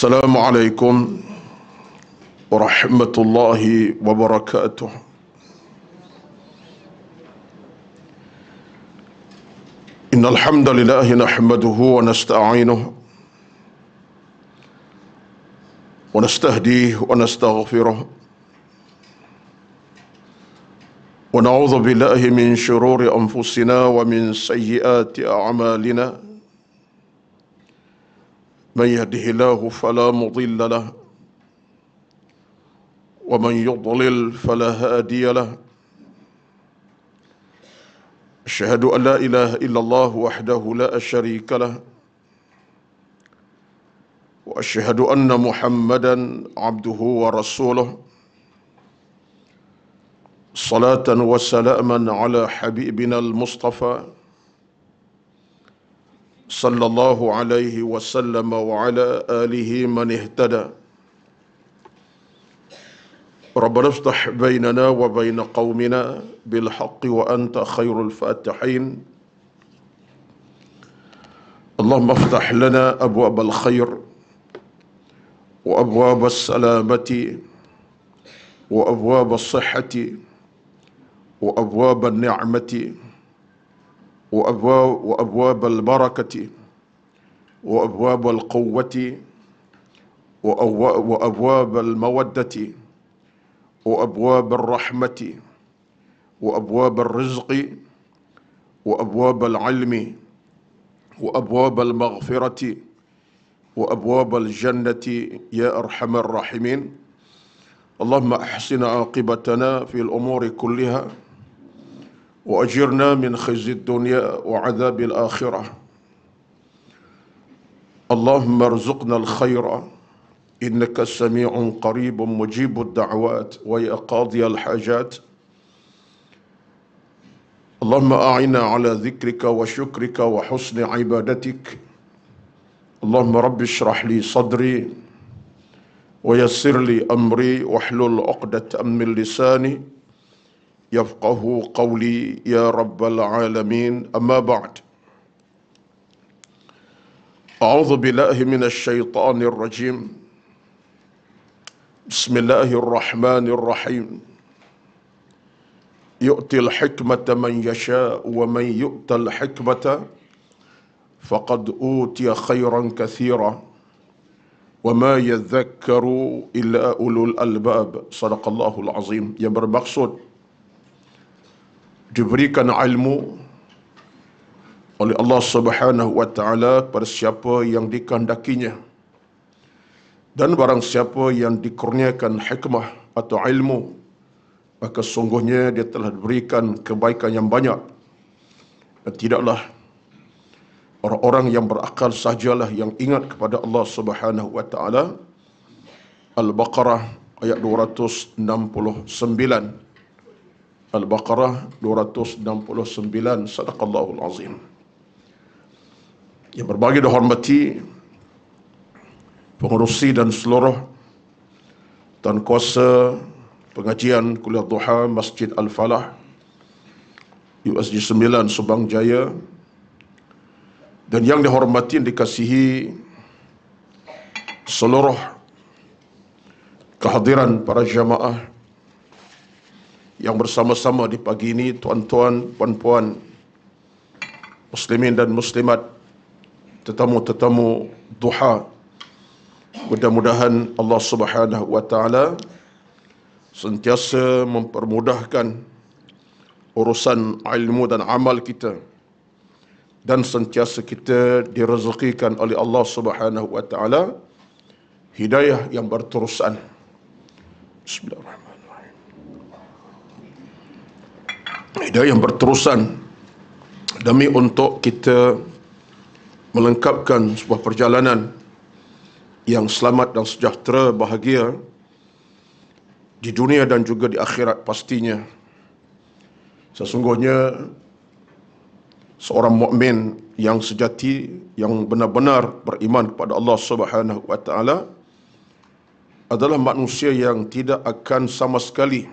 Assalamualaikum warahmatullahi wabarakatuh. Innal hamdalillah nahmaduhu wa nasta'inuhu wa nastahdihi wa nastaghfiruh wa na'udzu billahi min shururi anfusina wa min sayyiati a'malina. من يهده الله فلا مضل له ومن يضلل فلا هادي له أشهد أن لا إله إلا الله وحده لا شريك له وأشهد أن محمدا عبده ورسوله صلاة وسلاما على حبيبنا المصطفى صلى الله عليه وسلم وعلى آله من اهتدى. ربنا افتح بيننا وبين قومنا بالحق وأنت خير الفاتحين. اللهم افتح لنا أبواب الخير وأبواب السلامة وأبواب الصحة وأبواب النعمة وأبواب البركة وأبواب القوة وأبواب المودة وأبواب الرحمة وأبواب الرزق وأبواب العلم وأبواب المغفرة وأبواب الجنة يا أرحم الراحمين. اللهم أحسن عاقبتنا في الأمور كلها وأجرنا من خزي الدنيا وعذاب الآخرة. اللهم ارزقنا الخير إنك سميع قريب مجيب الدعوات ويا قاضي الحاجات. اللهم أعنا على ذكرك وشكرك وحسن عبادتك. اللهم رب اشرح لي صدري ويسر لي أمري واحلل عقدة من لساني يفقه قولي يا رب العالمين. أما بعد، أعوذ بالله من الشيطان الرجيم. بسم الله الرحمن الرحيم. يؤتي الحكمة من يشاء ومن يؤت الحكمة فقد أوتي خيرا كثيرا وما يذكر إلا أولو الألباب. صدق الله العظيم. Yang bermaksud diberikan ilmu oleh Allah Subhanahu wa taala kepada siapa yang dikehendakinya, dan barang siapa yang dikurniakan hikmah atau ilmu, maka sungguhnya dia telah diberikan kebaikan yang banyak. Dan tidaklah orang-orang yang berakal sahajalah yang ingat kepada Allah Subhanahu wa taala. Al-Baqarah ayat 269. Al-Baqarah 269. Sadaqallahul azim. Yang berbahagia dihormati pengurusi dan seluruh tuan kuasa pengajian kuliah duha Masjid Al-Falah USG 9 Subang Jaya, dan yang dihormati dan dikasihi seluruh kehadiran para jamaah yang bersama-sama di pagi ini, tuan-tuan, puan-puan, muslimin dan muslimat, tetamu-tetamu duha. Mudah-mudahan Allah Subhanahu wa taala sentiasa mempermudahkan urusan ilmu dan amal kita, dan sentiasa kita direzekikan oleh Allah Subhanahu wa taala hidayah yang berterusan. Bismillahirrahmanirrahim. Hidayah yang berterusan demi untuk kita melengkapkan sebuah perjalanan yang selamat dan sejahtera, bahagia di dunia dan juga di akhirat pastinya. Sesungguhnya seorang mukmin yang sejati, yang benar-benar beriman kepada Allah Subhanahu wa taala adalah manusia yang tidak akan sama sekali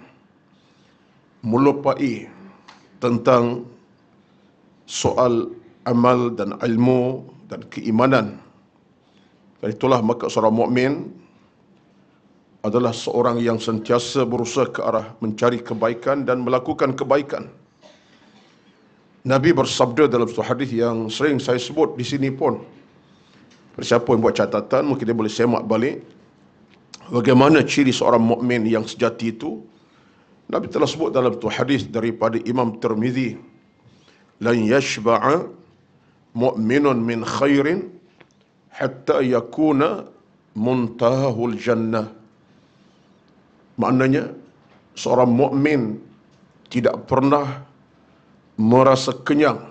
melupai tentang soal amal dan ilmu dan keimanan Dan itulah maka seorang mukmin adalah seorang yang sentiasa berusaha ke arah mencari kebaikan dan melakukan kebaikan. Nabi bersabda dalam satu hadis yang sering saya sebut di sini pun. Siapa yang buat catatan mungkin dia boleh semak balik bagaimana ciri seorang mukmin yang sejati itu. Nabi telah sebut dalam satu hadis daripada Imam Tirmizi, lan yashba'a mu'minun min khairin hatta yakuna muntahul jannah. Maknanya seorang mukmin tidak pernah merasa kenyang.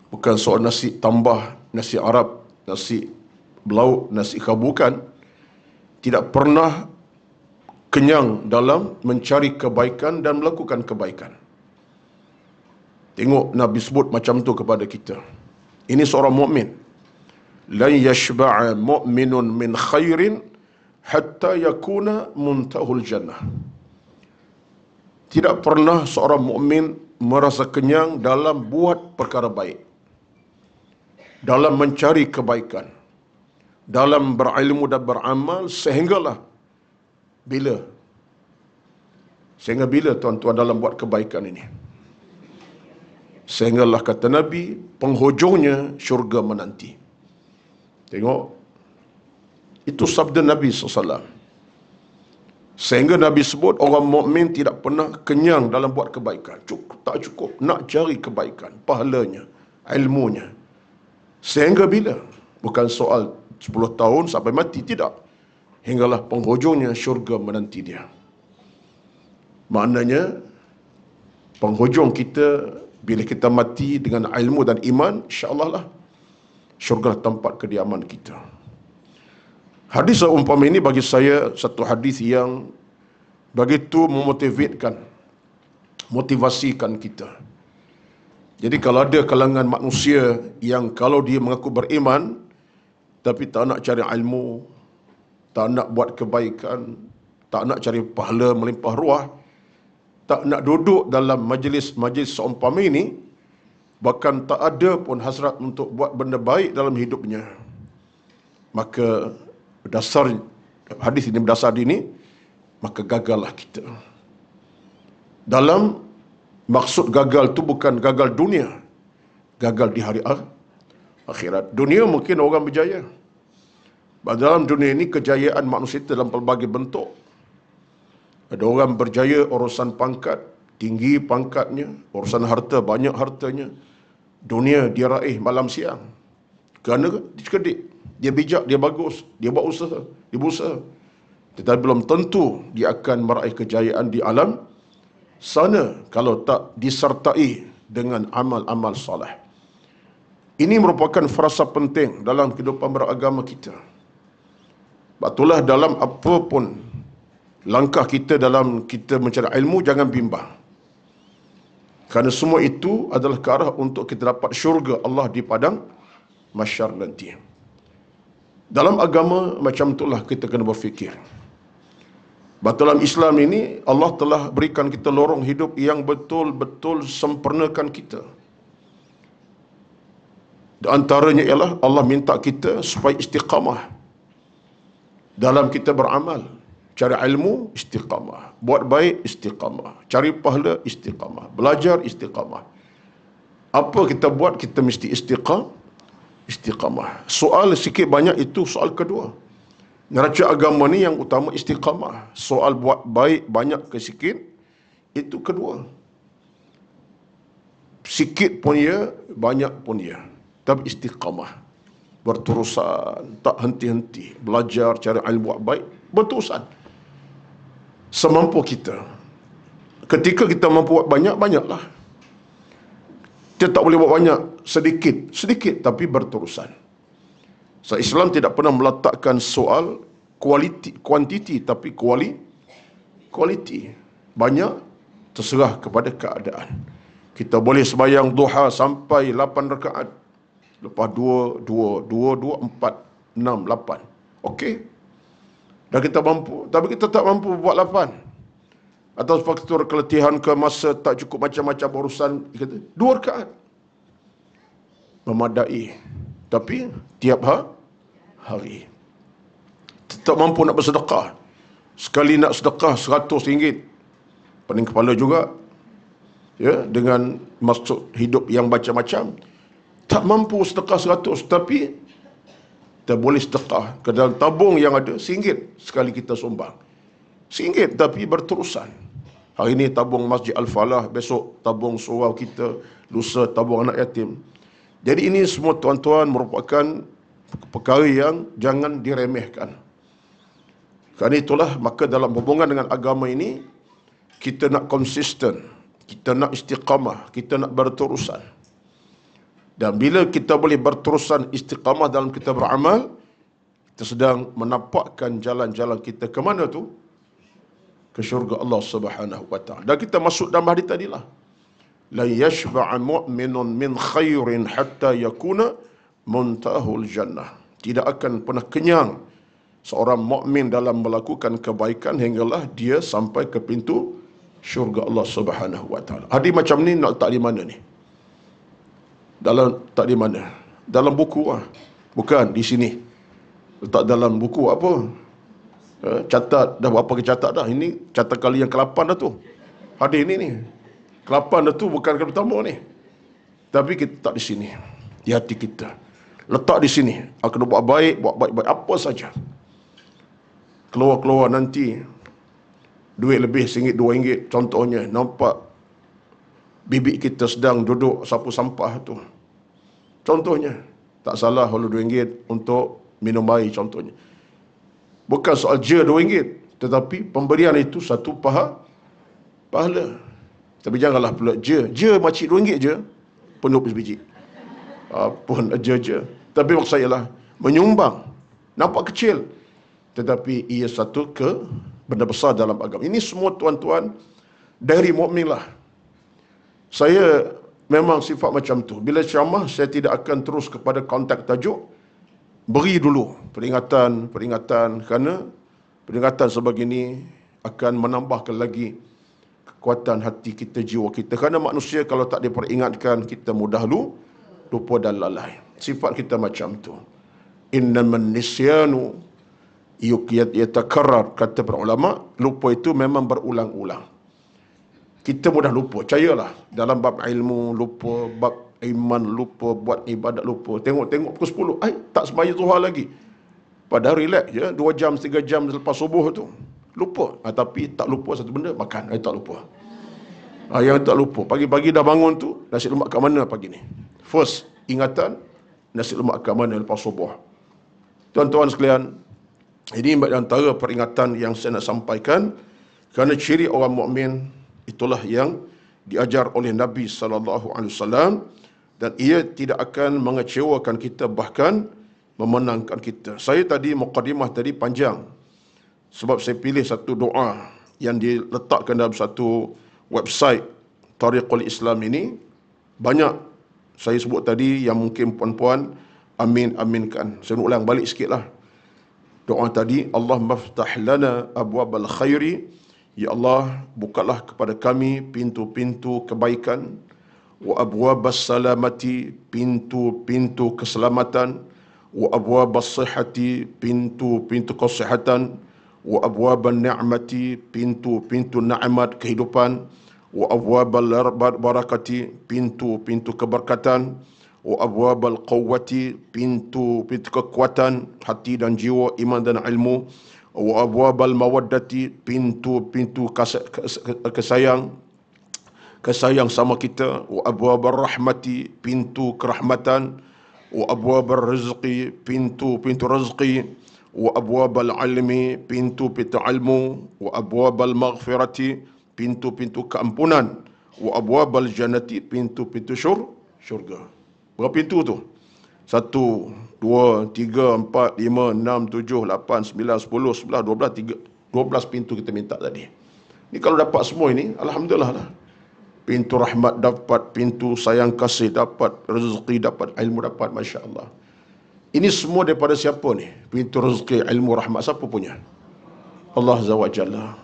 Bukan soal nasi tambah, nasi Arab, nasi belauk, nasi bukan. Tidak pernah kenyang dalam mencari kebaikan dan melakukan kebaikan. Tengok Nabi sebut macam tu kepada kita. Ini seorang mukmin. Lan yashba'a mu'minun min khairin hatta yakuna muntahul jannah. Tidak pernah seorang mukmin merasa kenyang dalam buat perkara baik, dalam mencari kebaikan, dalam berilmu dan beramal, sehingga bila tuan-tuan dalam buat kebaikan ini? Sehinggalah kata Nabi, penghujungnya syurga menanti. Tengok, itu sabda Nabi SAW. Sehingga Nabi sebut orang mukmin tidak pernah kenyang dalam buat kebaikan. Tak cukup nak cari kebaikan, pahalanya, ilmunya. Sehingga bila? Bukan soal 10 tahun sampai mati, tidak. Hinggalah penghujungnya syurga menanti dia. Maknanya penghujung kita bila kita mati dengan ilmu dan iman, insya-Allah lah syurga tempat kediaman kita. Hadis umpama ini bagi saya satu hadis yang begitu motivasikan kita. Jadi kalau ada kalangan manusia yang kalau dia mengaku beriman tapi tak nak cari ilmu, tak nak buat kebaikan, tak nak cari pahala melimpah ruah, tak nak duduk dalam majlis seumpama ini, bahkan tak ada pun hasrat untuk buat benda baik dalam hidupnya, maka berdasar hadis ini, berdasar ini, maka gagallah kita. Dalam maksud gagal tu bukan gagal dunia, gagal di hari akhirat. Dunia mungkin orang berjaya. Dalam dunia ini kejayaan manusia dalam pelbagai bentuk. Ada orang berjaya urusan pangkat, tinggi pangkatnya, urusan harta, banyak hartanya. Dunia dia raih malam siang. Kerana kedik, dia bijak, dia bagus, dia buat usaha, dia berusaha. Tetapi belum tentu dia akan meraih kejayaan di alam sana kalau tak disertai dengan amal-amal soleh. Ini merupakan frasa penting dalam kehidupan beragama kita. Itulah dalam apa pun langkah kita dalam kita mencari ilmu, jangan bimbang. Kerana semua itu adalah ke arah untuk kita dapat syurga Allah di padang mahsyar nanti. Dalam agama macam itulah kita kena berfikir. Dalam Islam ini Allah telah berikan kita lorong hidup yang betul-betul sempurnakan kita. Di antaranya ialah Allah minta kita supaya istiqamah dalam kita beramal. Cari ilmu, istiqamah. Buat baik, istiqamah. Cari pahala, istiqamah. Belajar, istiqamah. Apa kita buat, kita mesti istiqamah. Soal sikit banyak itu soal kedua. Neraca agama ni yang utama istiqamah. Soal buat baik banyak ke sikit, itu kedua. Sikit pun ya, banyak pun ya. Tapi istiqamah. Berterusan, tak henti-henti. Belajar, cari ilmu buat baik, berterusan. Semampu kita. Ketika kita mampu buat banyak, banyaklah. Kita tak boleh buat banyak, sedikit tapi berterusan. So, Islam tidak pernah meletakkan soal kuantiti tapi kualiti. Banyak terserah kepada keadaan. Kita boleh sembahyang duha sampai 8 rakaat. Lepas 2, 4, 6, 8. Okey. Dan kita mampu, tapi kita tak mampu buat 8. Atau faktor keletihan ke masa tak cukup macam-macam urusan, kita 2 rakaat memadai. Tapi tiap hari. Tak mampu nak bersedekah. Sekali nak sedekah RM100, pening kepala juga. Ya, dengan maksud hidup yang macam-macam. Tak mampu sedekah 100, tapi kita boleh sedekah ke dalam tabung yang ada RM1 sekali kita sumbang. RM1 tapi berterusan. Hari ini tabung Masjid Al-Falah, besok tabung surau kita, lusa tabung anak yatim. Jadi ini semua tuan-tuan merupakan perkara yang jangan diremehkan. Kerana itulah, maka dalam hubungan dengan agama ini, kita nak konsisten, kita nak istiqamah, kita nak berterusan. Dan bila kita boleh berterusan istiqamah dalam kita beramal, kita sedang menampakkan jalan-jalan kita ke mana tu? Ke syurga Allah Subhanahu wa ta'ala. Dan kita masuk dalam hadis tadilah. La yashba'a mu'minun min khairin hatta yakuna muntahul jannah. Tidak akan pernah kenyang seorang mukmin dalam melakukan kebaikan hinggalah dia sampai ke pintu syurga Allah Subhanahu wa ta'ala. Hadis macam ni nak letak di mana ni? Tak di mana? Dalam buku lah. Bukan di sini. Letak dalam buku apa? Catat. Dah berapa ke catat dah? Ini catat kali yang ke-8 dah tu. Hadis ni. Ke-8 dah tu, bukan ke pertama ni. Tapi kita letak di sini. Di hati kita. Letak di sini. Kena buat baik, apa saja. Keluar-keluar nanti duit lebih RM1, RM2, contohnya nampak bibik kita sedang duduk sapu sampah tu, contohnya, tak salah kalau RM2 untuk minum air, contohnya. Bukan soal je RM2, tetapi pemberian itu satu pahala. Tapi janganlah pula je makcik RM2 je penuh biji. Pun je. Tapi maksud saya lah, menyumbang nampak kecil, tetapi ia satu benda besar dalam agama. Ini semua tuan-tuan dari mukmin lah. Saya memang sifat macam tu. Bila ceramah, saya tidak akan terus kepada konteks tajuk. Beri dulu peringatan, kerana peringatan sebegini akan menambahkan lagi kekuatan hati kita, jiwa kita. Kerana manusia kalau tak diperingatkan, kita mudah lupa dan lalai. Sifat kita macam tu. Innaman nisyanu yatakarrar, kata para ulama, lupa itu memang berulang-ulang. Kita mudah lupa, percayalah. Dalam bab ilmu lupa, bab iman lupa, buat ibadat lupa. Tengok pukul 10, tak sembahyang zuhur lagi. Padahal relax je, 2 jam, 3 jam selepas subuh tu. Lupa. Tapi tak lupa satu benda, makan. Tak lupa. Yang tak lupa, pagi-pagi dah bangun tu, nasi lemak kat mana pagi ni? First, ingatan, nasi lemak kat mana lepas subuh. Tuan-tuan sekalian, ini antara peringatan yang saya nak sampaikan, kerana ciri orang mukmin itulah yang diajar oleh Nabi SAW, dan ia tidak akan mengecewakan kita, bahkan memenangkan kita. Saya tadi, mukadimah tadi panjang, sebab saya pilih satu doa yang diletakkan dalam satu website Tariqul Islam ini. Banyak saya sebut tadi yang mungkin puan-puan aminkan. Saya ulang balik sikit lah. Doa tadi, Allah maftah lana abwabal khairi, ya Allah, bukalah kepada kami pintu-pintu kebaikan, wa abwabas salamati, pintu-pintu keselamatan, wa abwabas sihhati, pintu-pintu kesihatan, wa abwaban ni'mati, pintu-pintu nikmat kehidupan, wa abwabal barakati, pintu-pintu keberkatan, wa abwabal quwwati, pintu-pintu kekuatan hati dan jiwa, iman dan ilmu, wa abwabal mawaddati, pintu-pintu kesayang sama kita, wa abwabar rahmati, pintu kerahmatan, wa abwabar rizqi, pintu-pintu rezeki, wa abwabal ilmi, pintu-pintu ilmu, wa abwabal maghfirati, pintu-pintu keampunan, wa abwabal jannati, pintu-pintu syurga. Berapa pintu tu? 1, 2, 3, 4, 5, 6, 7, 8, 9, 10, 11, 12, 12 pintu kita minta tadi. Ni kalau dapat semua ini, alhamdulillah lah. Pintu rahmat dapat, pintu sayang kasih dapat, rezeki dapat, ilmu dapat, Masya Allah. Ini semua daripada siapa ni? Pintu rezeki, ilmu, rahmat, siapa punya? Allah Azza wa Jalla.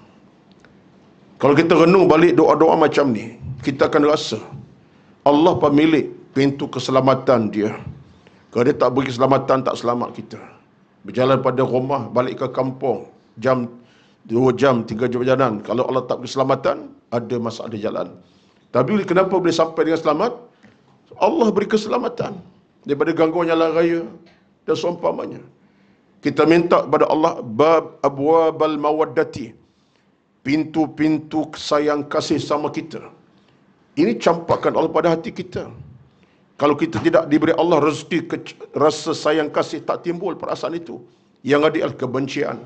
Kalau kita renung balik doa-doa macam ni, kita akan rasa Allah pemilik pintu keselamatan dia. Kalau dia tak beri keselamatan, tak selamat kita. Berjalan pada rumah, balik ke kampung, jam 2 jam, 3 jam perjalanan. Kalau Allah tak keselamatan, ada masalah jalan. Tapi kenapa boleh sampai dengan selamat? Allah beri keselamatan daripada gangguan jalan raya dan seumpamanya. Kita minta kepada Allah bab abwabal mawaddati, pintu-pintu sayang kasih sama kita. Ini campakkan Allah pada hati kita. Kalau kita tidak diberi Allah rezeki rasa sayang kasih, tak timbul perasaan itu. Yang ada adalah kebencian,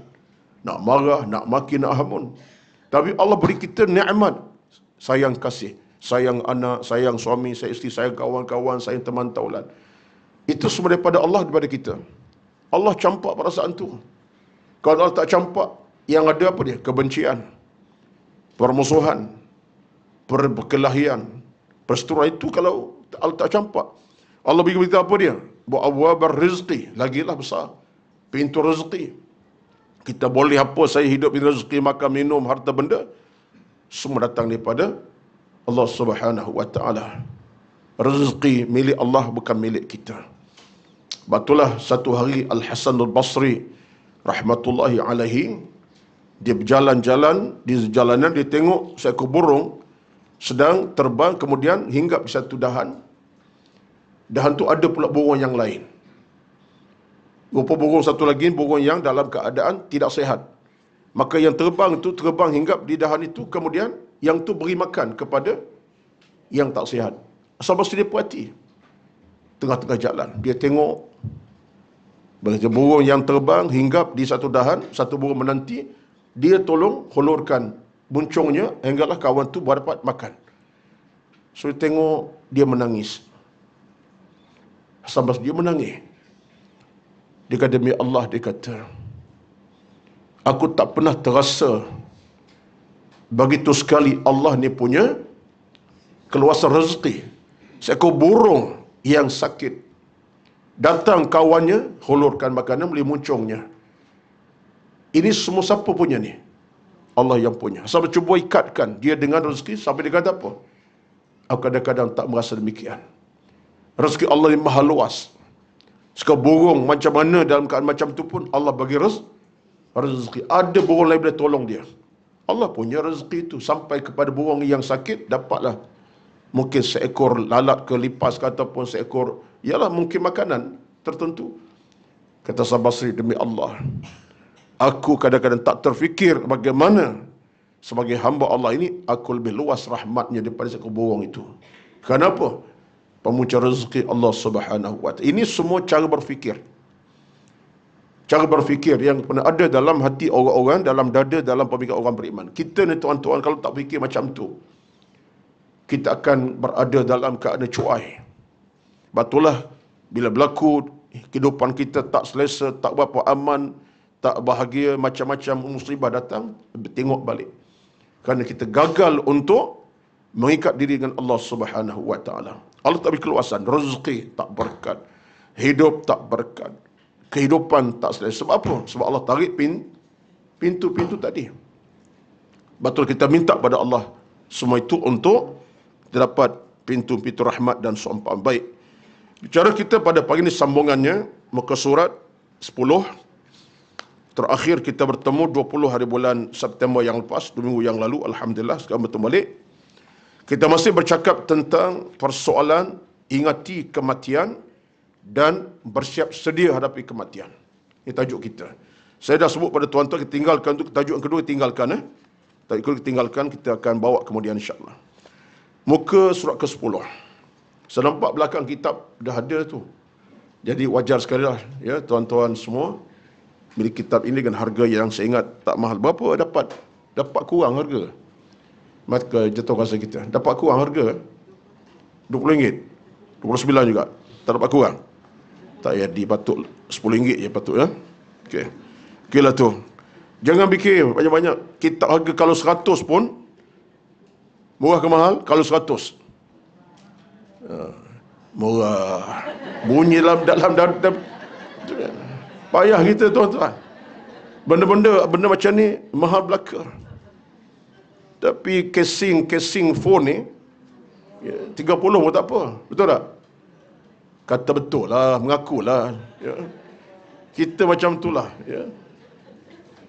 nak marah, nak maki, nak hamun. Tapi Allah beri kita nikmat sayang kasih, sayang anak, sayang suami, sayang isteri, sayang kawan-kawan, sayang teman taulan. Itu semua daripada Allah, daripada kita. Allah campak perasaan tu. Kalau Allah tak campak, yang ada apa dia? Kebencian, permusuhan, perkelahian, perseteruan. Itu kalau Allah tak campak. Allah bagi kita apa dia? Abwabar rizqi, lagilah besar pintu rezeki. Kita boleh apa, saya hidup di rezeki, makan, minum, harta benda, semua datang daripada Allah Subhanahu wa taala. Rezeki milik Allah, bukan milik kita. Batulah satu hari Al-Hasan Al-Basri rahmatullahi alaihi, dia berjalan-jalan, di jalanan dia tengok seekor burung sedang terbang, kemudian hinggap di satu dahan. Dahan tu ada pula burung yang lain. Rupa burung satu lagi, burung yang dalam keadaan tidak sihat. Maka yang terbang itu terbang hinggap di dahan itu, kemudian yang tu beri makan kepada yang tak sihat. Sampai dia puas hati. Tengah-tengah jalan, dia tengok burung yang terbang hinggap di satu dahan, satu burung menanti, dia tolong hulurkan buncungnya hinggalah kawan tu dapat makan. So dia tengok, dia menangis. Sampai dia menangis. Dia kata, demi Allah, dia kata, aku tak pernah terasa begitu sekali Allah ni punya keluasan rezeki. Seekor burung yang sakit, datang kawannya, hulurkan makanan, beli muncungnya. Ini semua siapa punya ni? Allah yang punya. Sampai cuba ikatkan dia dengan rezeki, sampai dia kata apa? Aku kadang-kadang tak merasa demikian. Rezeki Allah yang maha luas. Sekarang burung macam mana dalam keadaan macam tu pun Allah bagi rezeki. Ada burung lain boleh tolong dia. Allah punya rezeki itu sampai kepada burung yang sakit, dapatlah mungkin seekor lalat ke lipas ke, ataupun seekor, ialah mungkin makanan tertentu. Kata Sabasri, demi Allah, aku kadang-kadang tak terfikir bagaimana sebagai hamba Allah ini, aku lebih luas rahmatnya daripada seekor burung itu. Kenapa? Pemunca rezeki Allah Subhanahu wa ta'ala. Ini semua cara berfikir. Cara berfikir yang pernah ada dalam hati orang-orang, dalam dada, dalam pemikiran orang beriman. Kita ni tuan-tuan, kalau tak fikir macam tu, kita akan berada dalam keadaan cuai. Batulah bila berlaku kehidupan kita tak selesa, tak berapa aman, tak bahagia, macam-macam musibah datang, tengok balik. Kerana kita gagal untuk mengikat diri dengan Allah Subhanahu wa ta'ala. Allah tak beri keluasan, rezeki tak berkat, hidup tak berkat, kehidupan tak selesa. Sebab apa? Sebab Allah tarik pintu-pintu tadi. Betul, kita minta pada Allah semua itu untuk kita dapat pintu-pintu rahmat dan seumpama. Baik, bicara kita pada pagi ini sambungannya muka surat 10. Terakhir kita bertemu 20 hari bulan September yang lepas, 2 minggu yang lalu. Alhamdulillah, sekarang bertemu balik. Kita masih bercakap tentang persoalan ingati kematian dan bersiap sedia hadapi kematian. Ini tajuk kita. Saya dah sebut pada tuan-tuan, kita tinggalkan tu, tajuk yang kedua tinggalkan. Tajuk kedua tinggalkan, kita akan bawa kemudian insyaAllah. Muka surat ke-10. Saya nampak belakang kitab dah ada tu. Jadi wajar sekali lah, ya, tuan-tuan semua, milik kitab ini dengan harga yang saya ingat tak mahal. Berapa dapat kurang harga? Maka jatuh rasa kita dapat kurang harga RM20, RM29 juga, tak dapat kurang. Tak jadi, patut RM10 je patut, ya. Okey. Okeylah tu. Jangan fikir banyak-banyak. Kitab harga kalau 100 pun murah ke mahal? Kalau 100 murah. Bunyi dalam payah kita tuan-tuan. Benda macam ni mahal belaka. Tapi casing phone ni 30 pun tak apa. Betul tak? Kata betul lah, mengakulah, ya. Kita macam itulah, ya.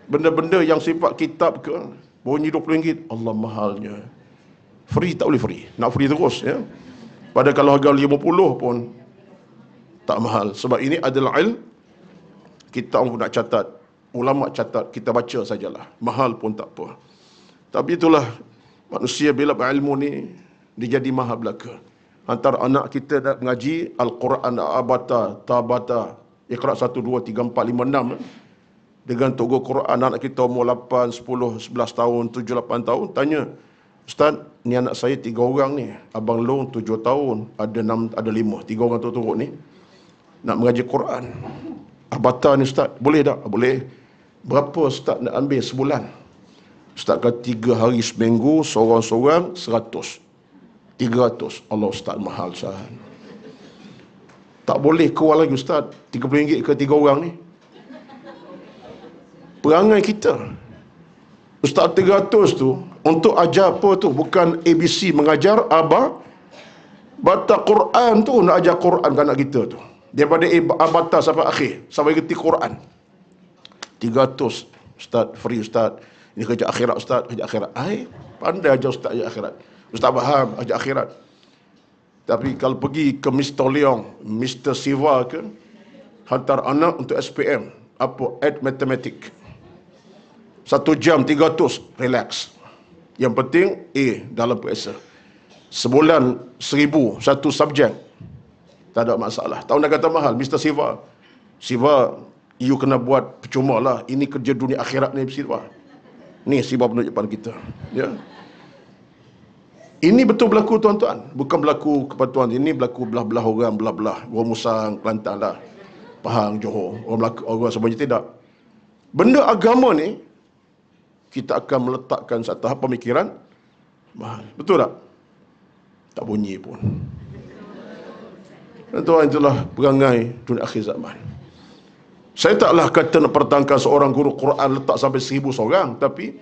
Benda-benda yang sifat kitab ke, bunyi RM20, Allah mahalnya. Free tak boleh free. Nak free terus, ya. Pada kalau harga 50 pun tak mahal. Sebab ini adalah kita pun nak catat, ulama catat, kita baca sajalah. Mahal pun tak apa. Tapi itulah manusia bila berilmu ni dia jadi mahal belaka. Antara anak kita nak mengaji Al-Quran abata, tabata, Iqra 1 2 3 4 5 6 dengan togo Quran. Anak kita umur 8, 10, 11 tahun, 7, 8 tahun tanya, Ustaz, ni anak saya 3 orang ni. Abang Long 7 tahun, ada 6, ada 5. 3 orang turut ni nak mengaji Quran. Abata ni Ustaz, boleh tak? Boleh. Berapa Ustaz nak ambil sebulan? Ustaz kata 3 hari seminggu, seorang-seorang 100. 300. Allah Ustaz, mahal Ustaz. Tak boleh keluar lagi Ustaz. RM30 ke 3 orang ni. Perangai kita. Ustaz 300 tu untuk ajar apa tu? Bukan ABC mengajar bata Quran tu, nak ajar Quran ke anak kita tu. Daripada abata sampai akhir, sampai kerti Quran. 300 Ustaz, free Ustaz. Ini kerja akhirat Ustaz, kerja akhirat. Pandai ajar Ustaz ajar akhirat. Ustaz faham ajar akhirat. Tapi kalau pergi ke Mr. Leong, Mr. Siva ke, hantar anak untuk SPM, apa, add matematik. 1 jam 300, relax. Yang penting A dalam periksa. Sebulan 1000, satu subjek. Tak ada masalah. Tahu nak kata mahal, Mr. Siva. Siva, you kena buat percuma lah. Ini kerja dunia akhirat ni, Siva. Ni Siva penunjuk pada kita. Ya. Ini betul berlaku tuan-tuan. Bukan berlaku kepada tuan. Ini berlaku belah-belah orang, belah-belah. Orang Musang, Kelantan lah. Pahang, Johor. Orang sebenarnya tidak. Benda agama ni, kita akan meletakkan satu tahap pemikiran mahal. Betul tak? Tak bunyi pun. Tuan, itulah perangai dunia akhir zaman. Saya taklah kata nak pertangkan seorang guru Quran letak sampai 1000 seorang. Tapi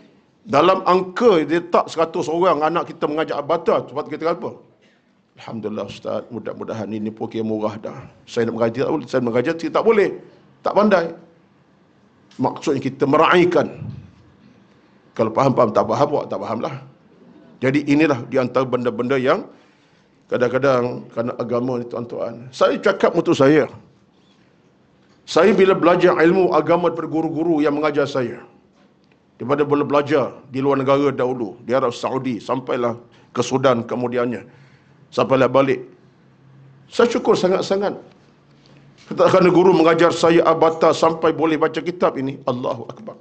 dalam angka dia tak 100 orang anak kita mengajak abata. Sebab kita kata apa? Alhamdulillah Ustaz, mudah-mudahan ini pun kira murah dah. Saya nak mengaji tak boleh. Saya mengaji tak boleh. Tak pandai. Maksudnya kita meraihkan. Kalau faham-faham, tak faham, buat tak faham lah. Jadi inilah di antara benda-benda yang kadang-kadang kerana agama ni tuan-tuan. Saya cakap untuk saya bila belajar ilmu agama daripada guru-guru yang mengajar saya, daripada boleh belajar di luar negara dahulu, di Arab Saudi, sampailah ke Sudan kemudiannya, sampailah balik. Saya syukur sangat-sangat. Kerana guru mengajar saya abata sampai boleh baca kitab ini, Allahu Akbar.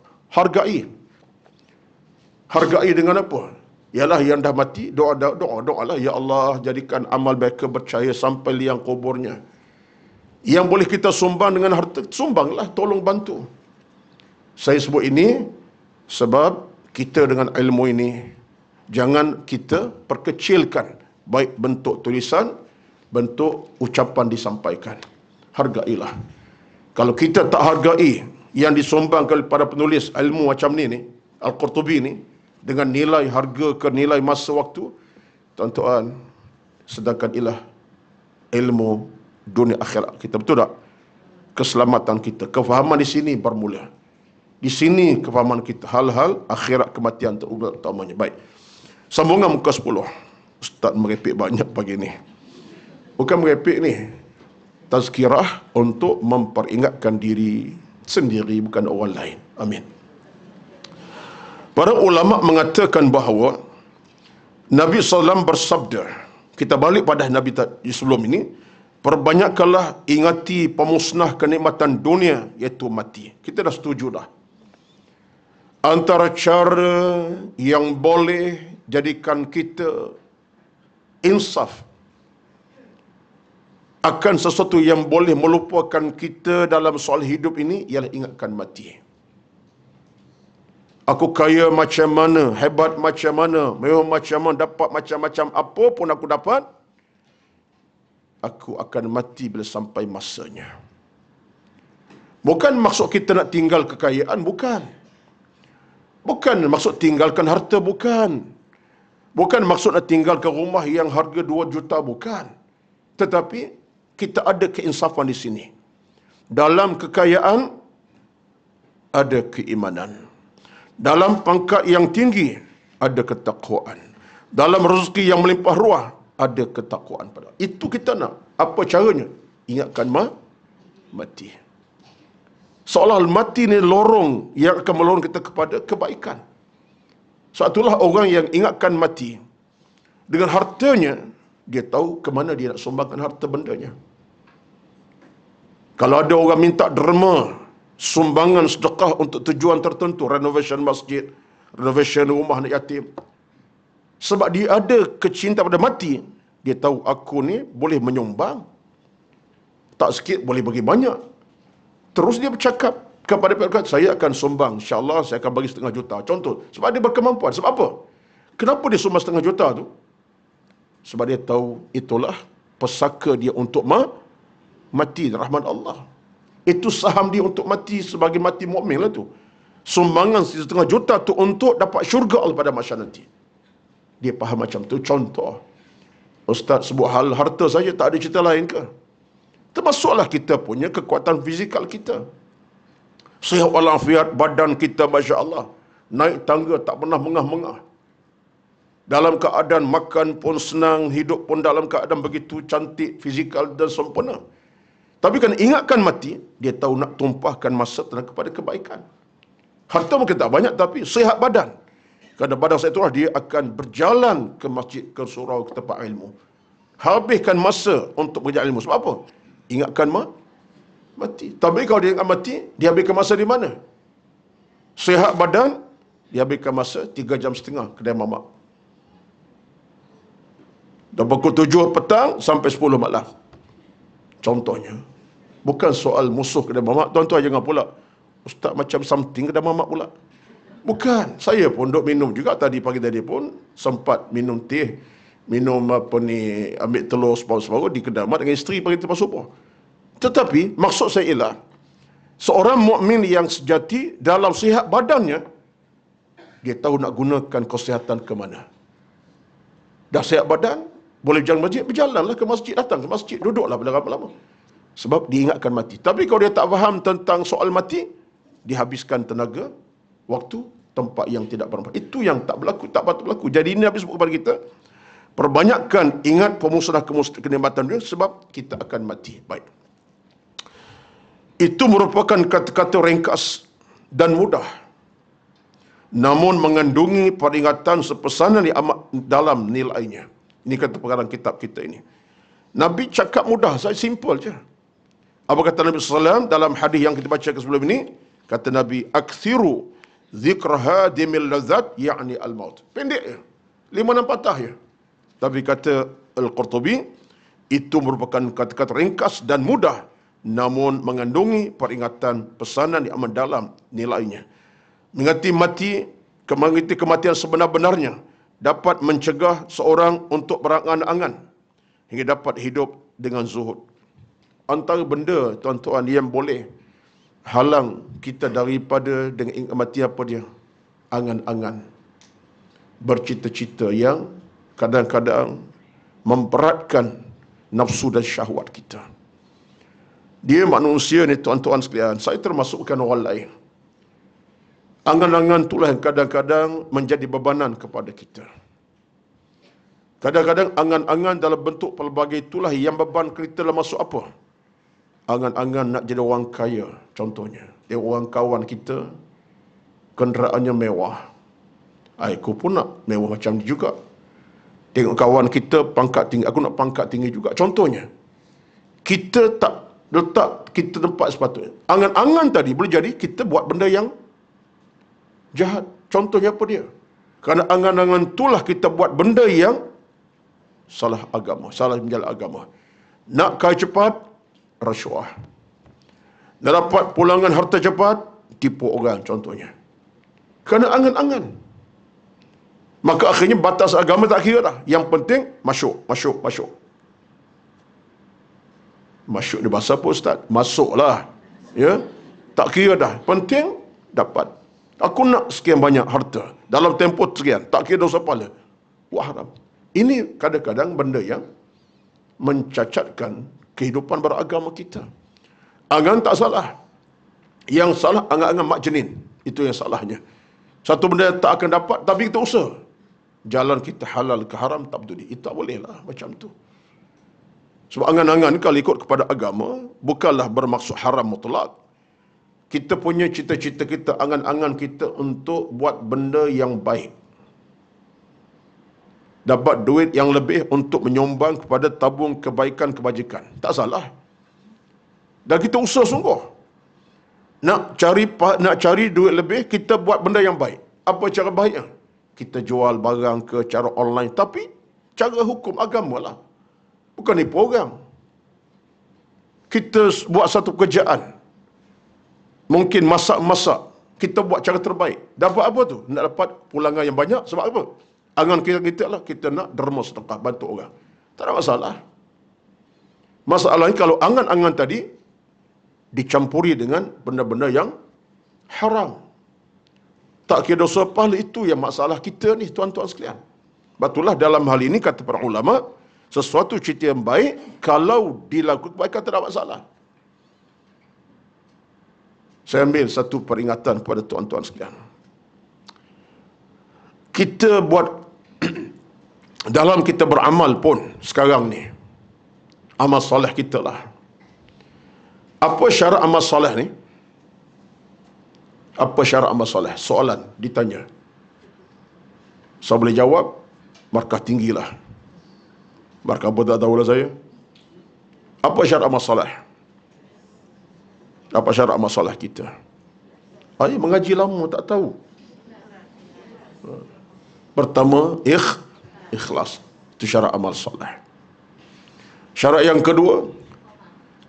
Hargai dengan apa? Ialah yang dah mati, doa lah, ya Allah jadikan amal mereka bercahaya sampai liang kuburnya. Yang boleh kita sumbang dengan harta, sumbanglah, tolong bantu. Saya sebut ini sebab kita dengan ilmu ini jangan kita perkecilkan, baik bentuk tulisan, bentuk ucapan disampaikan. Hargailah. Kalau kita tak hargai yang disumbangkan kepada penulis ilmu macam ni, Al-Qurtubi ni, dengan nilai harga ke nilai masa waktu, tuan-tuan, sedangkan ialah ilmu dunia akhirat kita. Betul tak? Keselamatan kita, kefahaman di sini bermula. Di sini kefahaman kita, hal-hal akhirat kematian terutamanya. Baik. Sambungan muka 10. Ustaz merepek banyak pagi ni. Bukan merepek ni. Tazkirah untuk memperingatkan diri sendiri, bukan orang lain. Amin. Para ulama mengatakan bahawa Nabi SAW bersabda, kita balik pada Nabi sebelum ini, perbanyakkanlah ingati pemusnah kenikmatan dunia, iaitu mati. Kita dah setuju dah. Antara cara yang boleh jadikan kita insaf akan sesuatu yang boleh melupakan kita dalam soal hidup ini, ialah ingatkan mati. Aku kaya macam mana, hebat macam mana, mewah macam mana, dapat macam-macam apa pun aku dapat, aku akan mati bila sampai masanya. Bukan maksud kita nak tinggal kekayaan, bukan. Bukan maksud tinggalkan harta, bukan. Bukan maksud nak tinggalkan rumah yang harga 2 juta, bukan. Tetapi kita ada keinsafan di sini. Dalam kekayaan ada keimanan. Dalam pangkat yang tinggi ada ketakwaan. Dalam rezeki yang melimpah ruah ada ketakwaan pada. Itu kita nak. Apa caranya? Ingatkan mati. Seolah mati ni lorong yang akan melorong kita kepada kebaikan. Sebab itulah orang yang ingatkan mati dengan hartanya, dia tahu ke mana dia nak sumbangkan harta bendanya. Kalau ada orang minta derma sumbangan sedekah untuk tujuan tertentu, renovation masjid, renovation rumah anak yatim, sebab dia ada kecintaan pada mati, dia tahu aku ni boleh menyumbang, tak sikit boleh bagi banyak. Terus dia bercakap kepada pihak, saya akan sumbang, insyaAllah saya akan bagi 500,000 juta. Contoh, sebab dia berkemampuan. Sebab apa? Kenapa dia sumbang 500,000 juta tu? Sebab dia tahu itulah pesaka dia untuk mati rahmat Allah. Itu saham dia untuk mati sebagai mati mukmin lah tu. Sumbangan 500,000 juta tu untuk dapat syurga Allah pada masa nanti. Dia faham macam tu. Contoh, Ustaz sebut hal harta saja, tak ada cerita lain ke? Termasuklah kita punya kekuatan fizikal kita. Sihat walafiat, badan kita Masya Allah. Naik tangga tak pernah mengah-mengah. Dalam keadaan makan pun senang, hidup pun dalam keadaan begitu cantik, fizikal dan sempurna. Tapi kan ingatkan mati, dia tahu nak tumpahkan masa tenaga kepada kebaikan. Harta mungkin tak banyak, tapi sihat badan. Kerana badan saya itulah dia akan berjalan ke masjid, ke surau, ke tempat ilmu. Habiskan masa untuk berjalan ilmu. Sebab apa? Ingatkan mati. Tapi kalau dia ingat mati, dia habiskan masa di mana? Sihat badan, dia habiskan masa 3.5 jam kedai mamak. Dan pukul 7 petang sampai 10 malam. Contohnya. Bukan soal musuh kedai mamak. Tuan-tuan jangan pula, Ustaz macam something kedai mamak pula. Bukan. Saya pun duk minum juga pagi tadi pun sempat minum teh, minum ambil telur separuh-separuh di kedai mamak dengan isteri pagi lepas subuh. Tetapi maksud saya ialah seorang mukmin yang sejati dalam sihat badannya, dia tahu nak gunakan kesihatan ke mana. Dah sihat badan, boleh berjalan masjid, berjalanlah ke masjid, datang ke masjid, duduklah berlama-lama. Sebab dia ingatkan mati. Tapi kalau dia tak faham tentang soal mati, dia habiskan tenaga, waktu, tempat yang tidak bermanfaat. Itu yang tak berlaku, tak patut berlaku. Jadi ini habis kepada kita, perbanyakkan ingat pemusnah kenikmatan dunia sebab kita akan mati. Baik. Itu merupakan kata-kata ringkas dan mudah, namun mengandungi peringatan sepesanan yang amat dalam nilainya. Ini kata pengarang kitab kita ini. Nabi cakap mudah, saya simple je. Apa kata Nabi SAW dalam hadis yang kita baca sebelum ini? Kata Nabi, akthiru zikra hadimil lazat, ya'ni al-maut. Pendek je, 5-6 patah je. Tapi kata Al-Qurtubi, itu merupakan kata-kata ringkas dan mudah, namun mengandungi peringatan pesanan yang amat dalam nilainya. Mengingati mati, mengingati kematian sebenar-benarnya, dapat mencegah seorang untuk berangan-angan hingga dapat hidup dengan zuhud. Antara benda, tuan-tuan, yang boleh halang kita daripada dengan ingat mati apa dia? Angan-angan, bercita-cita yang kadang-kadang memberatkan nafsu dan syahwat kita. Dia manusia ni, tuan-tuan sekalian, saya termasukkan orang lain. Angan-angan itulah yang kadang-kadang menjadi bebanan kepada kita. Kadang-kadang angan-angan dalam bentuk pelbagai itulah yang beban kita dalam masuk apa? Angan-angan nak jadi orang kaya, contohnya. Dia orang kawan kita, kenderaannya mewah. Aku pun nak mewah macam ni juga. Tengok kawan kita pangkat tinggi, aku nak pangkat tinggi juga. Contohnya, kita tak letak kita tempat sepatutnya. Angan-angan tadi boleh jadi kita buat benda yang jahat. Contohnya apa dia? Kerana angan-angan itulah kita buat benda yang salah agama, salah menjalan agama. Nak kaya cepat, rasuah. Nak dapat pulangan harta cepat, tipu orang contohnya. Kerana angan-angan. Maka akhirnya batas agama tak kira dah. Yang penting masuk. Masuk ni bahasa apa Ustaz? Masuklah. Ya. Tak kira dah. Penting dapat. Aku nak sekian banyak harta dalam tempoh sekian, tak kira dosa pahala. Wah, haram. Ini kadang-kadang benda yang mencacatkan kehidupan beragama kita. Angan tak salah. Yang salah angan-angan mak jenin. Itu yang salahnya. Satu benda tak akan dapat, tapi kita usaha. Jalan kita halal ke haram tak betul. Itu tak boleh lah macam tu. Sebab angan-angan kalau ikut kepada agama, bukanlah bermaksud haram mutlak. Kita punya cita-cita kita, angan-angan kita untuk buat benda yang baik. Dapat duit yang lebih untuk menyumbang kepada tabung kebaikan kebajikan. Tak salah. Dan kita usaha sungguh. Nak cari duit lebih, kita buat benda yang baik. Apa cara baiknya? Kita jual barang ke cara online. Tapi cara hukum agama lah. Bukan nipu orang. Kita buat satu pekerjaan. Mungkin masak-masak. Kita buat cara terbaik. Dapat apa tu? Nak dapat pulangan yang banyak. Sebab apa? Angan kita lah. Kita nak derma sedekah. Bantu orang. Tak ada masalah. Masalahnya kalau angan-angan tadi dicampuri dengan benda-benda yang haram. Tak kira dosa pahala, itu yang masalah kita ni, tuan-tuan sekalian. Betullah dalam hal ini kata para ulama, sesuatu cerita yang baik kalau dilakukan kebaikan tak ada masalah. Saya ambil satu peringatan kepada tuan-tuan sekalian. Kita buat dalam kita beramal pun sekarang ni, amal soleh kita lah. Apa syarat amal soleh ni? Apa syarat amal soleh? Soalan ditanya. Saya boleh jawab, markah tinggilah. Markah apa tak tahulah saya. Apa syarat amal soleh? Apa syarat amal soleh kita? Ayah mengaji lama tak tahu. Pertama, ikhlas. Itu syarat amal soleh. Syarat yang kedua,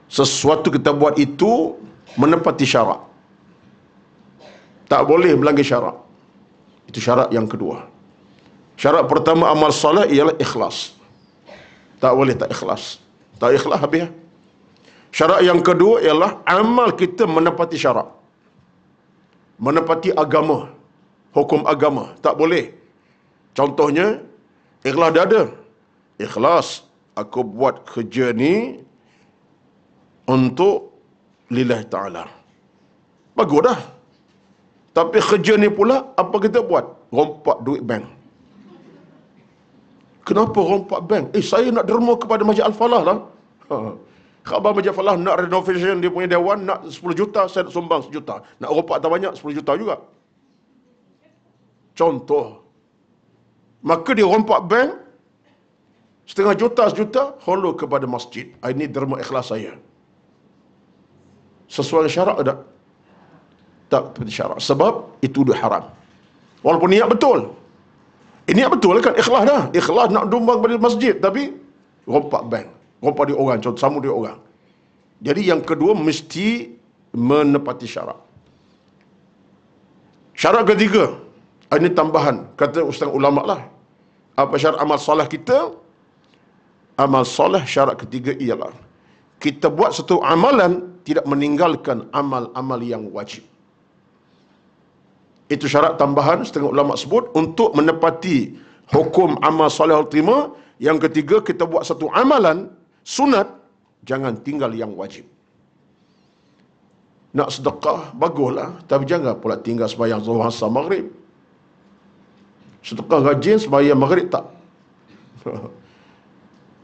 sesuatu kita buat itu menepati syarat. Tak boleh melanggar syarat. Itu syarat yang kedua. Syarat pertama amal soleh ialah ikhlas. Tak boleh tak ikhlas. Tak ikhlas habis. Syarat yang kedua ialah amal kita menepati syarat. Menepati agama. Hukum agama. Tak boleh. Contohnya, ikhlas dah ada. Ikhlas. Aku buat kerja ni untuk lillahi ta'ala. Bagus dah. Tapi kerja ni pula, apa kita buat? Rompak duit bank. Kenapa rompak bank? Saya nak derma kepada Masjid Al-Falah lah. Khabar Masjid Al-Falah nak renovation dia punya dewan, nak 10 juta, saya nak sumbang 1 juta. Nak rompak tak banyak, 10 juta juga. Contoh. Maka dia rompak bank, setengah juta, 1 juta, hollow kepada masjid. Ini derma ikhlas saya. Sesuai syarat tak? Tak seperti syarat. Sebab itu duit haram. Walaupun niat betul. Niat betul kan? Ikhlas dah. Ikhlas nak dumbang pada masjid. Tapi rompak bank. Rompak di orang. Contoh sama di orang. Jadi yang kedua mesti menepati syarat. Syarat ketiga. Ini tambahan. Kata ustaz ulama lah. Apa syarat amal soleh kita? Amal soleh syarat ketiga ialah kita buat satu amalan tidak meninggalkan amal-amal yang wajib. Itu syarat tambahan setengah ulama sebut untuk menepati hukum amal soleh ultima. Yang ketiga, kita buat satu amalan sunat, jangan tinggal yang wajib. Nak sedekah, baguslah. Tapi jangan pula tinggal sembahyang zuhur, asar, maghrib. Sedekah rajin, sembahyang maghrib tak.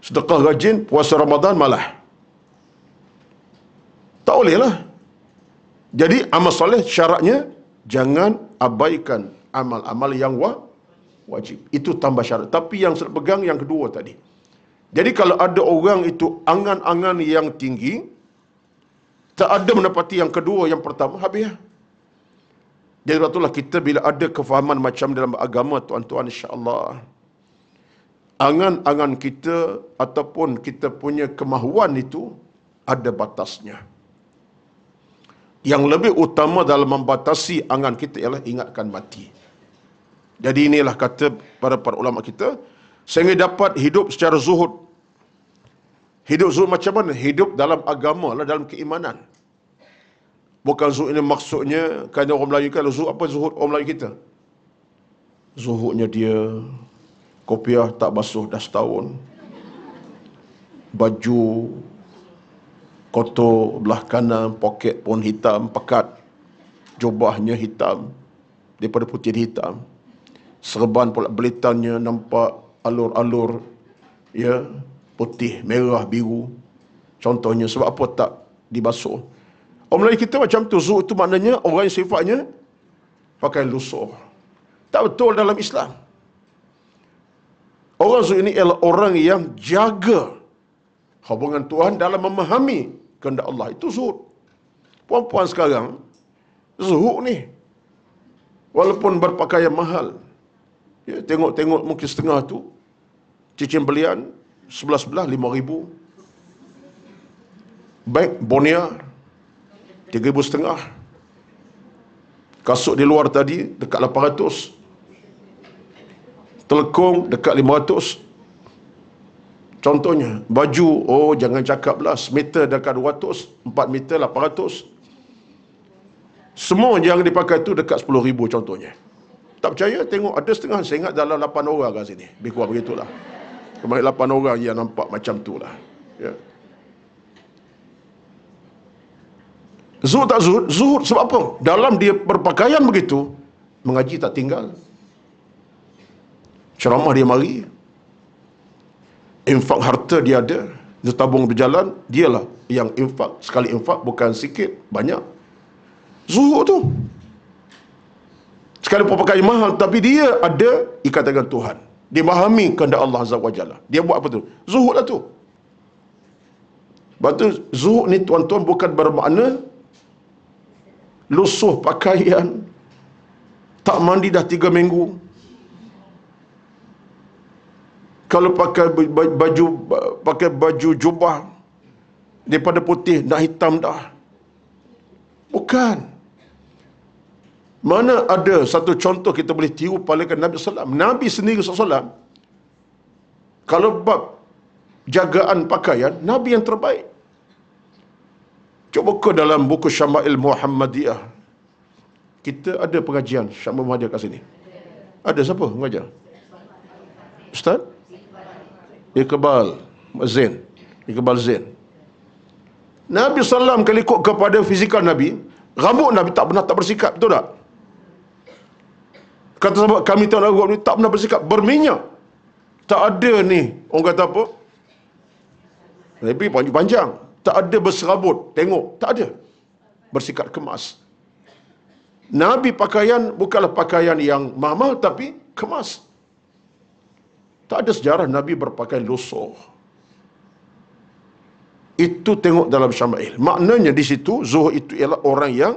Sedekah rajin, puasa Ramadan malah. Tak boleh lah. Jadi amal soleh syaratnya jangan abaikan amal-amal yang wajib. Itu tambah syarat. Tapi yang saya pegang yang kedua tadi. Jadi kalau ada orang itu angan-angan yang tinggi, tak ada menepati yang kedua, yang pertama, habis. Jadi itulah kita bila ada kefahaman macam dalam agama, tuan-tuan, insya-Allah, angan-angan kita ataupun kita punya kemahuan itu ada batasnya. Yang lebih utama dalam membatasi angan kita ialah ingatkan mati. Jadi inilah kata para ulama kita, sehingga dapat hidup secara zuhud. Hidup zuhud macam mana? Hidup dalam agama lah, dalam keimanan. Bukan zuhud ini maksudnya, kan orang Melayu kan, zuhud apa zuhud orang Melayu kita? Zuhudnya dia, kopiah tak basuh dah setahun. Baju kotor belah kanan, poket pun hitam, pekat, jubahnya hitam, daripada putih dia hitam. Serban pula belitannya nampak alur-alur, ya, putih, merah, biru. Contohnya, sebab apa tak dibasuh? Orang Melayu kita macam tu. Zuhud itu maknanya orang yang sifatnya pakai lusuh. Tak betul dalam Islam. Orang zuhud ini ialah orang yang jaga hubungan Tuhan dalam memahami kehendak Allah. Itu zuhud. Puan-puan sekarang, zuhud ni, walaupun berpakaian mahal, ya, tengok mungkin setengah tu, cincin belian, sebelah-sebelah 5,000. Beg Bonia 3,500. Kasut di luar tadi dekat 800. Telekung dekat 500. Contohnya, baju, oh jangan cakap lah, semeter dekat 200, 4 meter 800. Semua yang dipakai tu dekat 10,000 contohnya. Tak percaya, tengok ada setengah, saya ingat dalam 8 orang kat sini. Lebih kurang begitulah. Kemarin 8 orang yang nampak macam tu lah. Ya. Zuhud tak zuhud? Zuhud sebab apa? Dalam dia berpakaian begitu, mengaji tak tinggal. Ceramah dia mari. Infak harta dia ada. Dia tabung berjalan. Dialah yang infak. Sekali infak bukan sikit, banyak. Zuhud tu. Sekalipun pakai mahal, tapi dia ada ikatan dengan Tuhan. Dia memahami kehendak Allah Azza wa Jalla. Dia buat apa tu? Zuhud lah tu. Sebab tu, zuhud ni tuan-tuan bukan bermakna lusuh pakaian, tak mandi dah 3 minggu. Kalau pakai baju jubah daripada putih dah hitam dah. Bukan. Mana ada satu contoh kita boleh tiru paling Nabi SAW. Nabi sendiri SAW, kalau bab jagaan pakaian, Nabi yang terbaik. Cuba buka dalam buku Syama'il Muhammadiyah. Kita ada pengajian Syama'il Muhammadiyah kat sini. Ada siapa mengajar? Ustaz? Iqbal Zain. Iqbal Zain. Nabi SAW kalau ikut kepada fizikal Nabi, rambut Nabi tak pernah tak bersikap, betul tak? Kata sahabat kami tahu rambut ni tak pernah bersikap, berminyak. Tak ada ni, orang kata apa? Tapi panjang. Tak ada berserabut, tengok, tak ada. Bersikap kemas. Nabi pakaian bukanlah pakaian yang mahal, tapi kemas. Tak ada sejarah Nabi berpakaian lusuh. Itu tengok dalam Syama'il. Maknanya di situ, zuhud itu ialah orang yang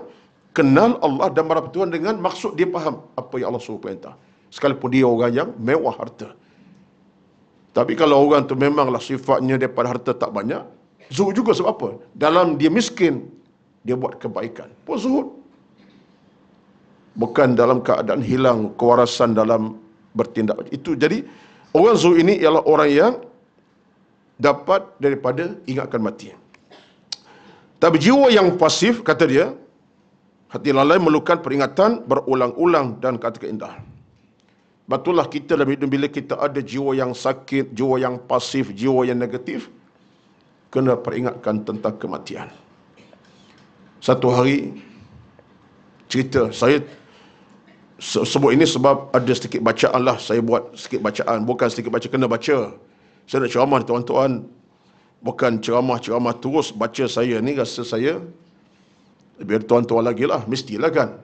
kenal Allah dan merhati Tuhan dengan maksud dia faham apa yang Allah suruh perintah. Sekalipun dia orang yang mewah harta. Tapi kalau orang tu memanglah sifatnya daripada harta tak banyak, zuhud juga sebab apa? Dalam dia miskin, dia buat kebaikan. Pun zuhud. Bukan dalam keadaan hilang kewarasan dalam bertindak. Itu jadi, orang zuhud ini ialah orang yang dapat daripada ingatkan mati. Tapi jiwa yang pasif, kata dia, hati lalai memerlukan peringatan berulang-ulang dan kata indah. Betullah kita dalam hidup bila kita ada jiwa yang sakit, jiwa yang pasif, jiwa yang negatif, kena peringatkan tentang kematian. Satu hari, cerita, saya sebut ini sebab ada sedikit bacaan lah, saya buat sedikit bacaan, bukan sedikit baca, kena baca. Saya nak ceramah tuan-tuan, bukan ceramah-ceramah terus baca saya ni, rasa saya biar tuan-tuan lagi lah, mestilah kan.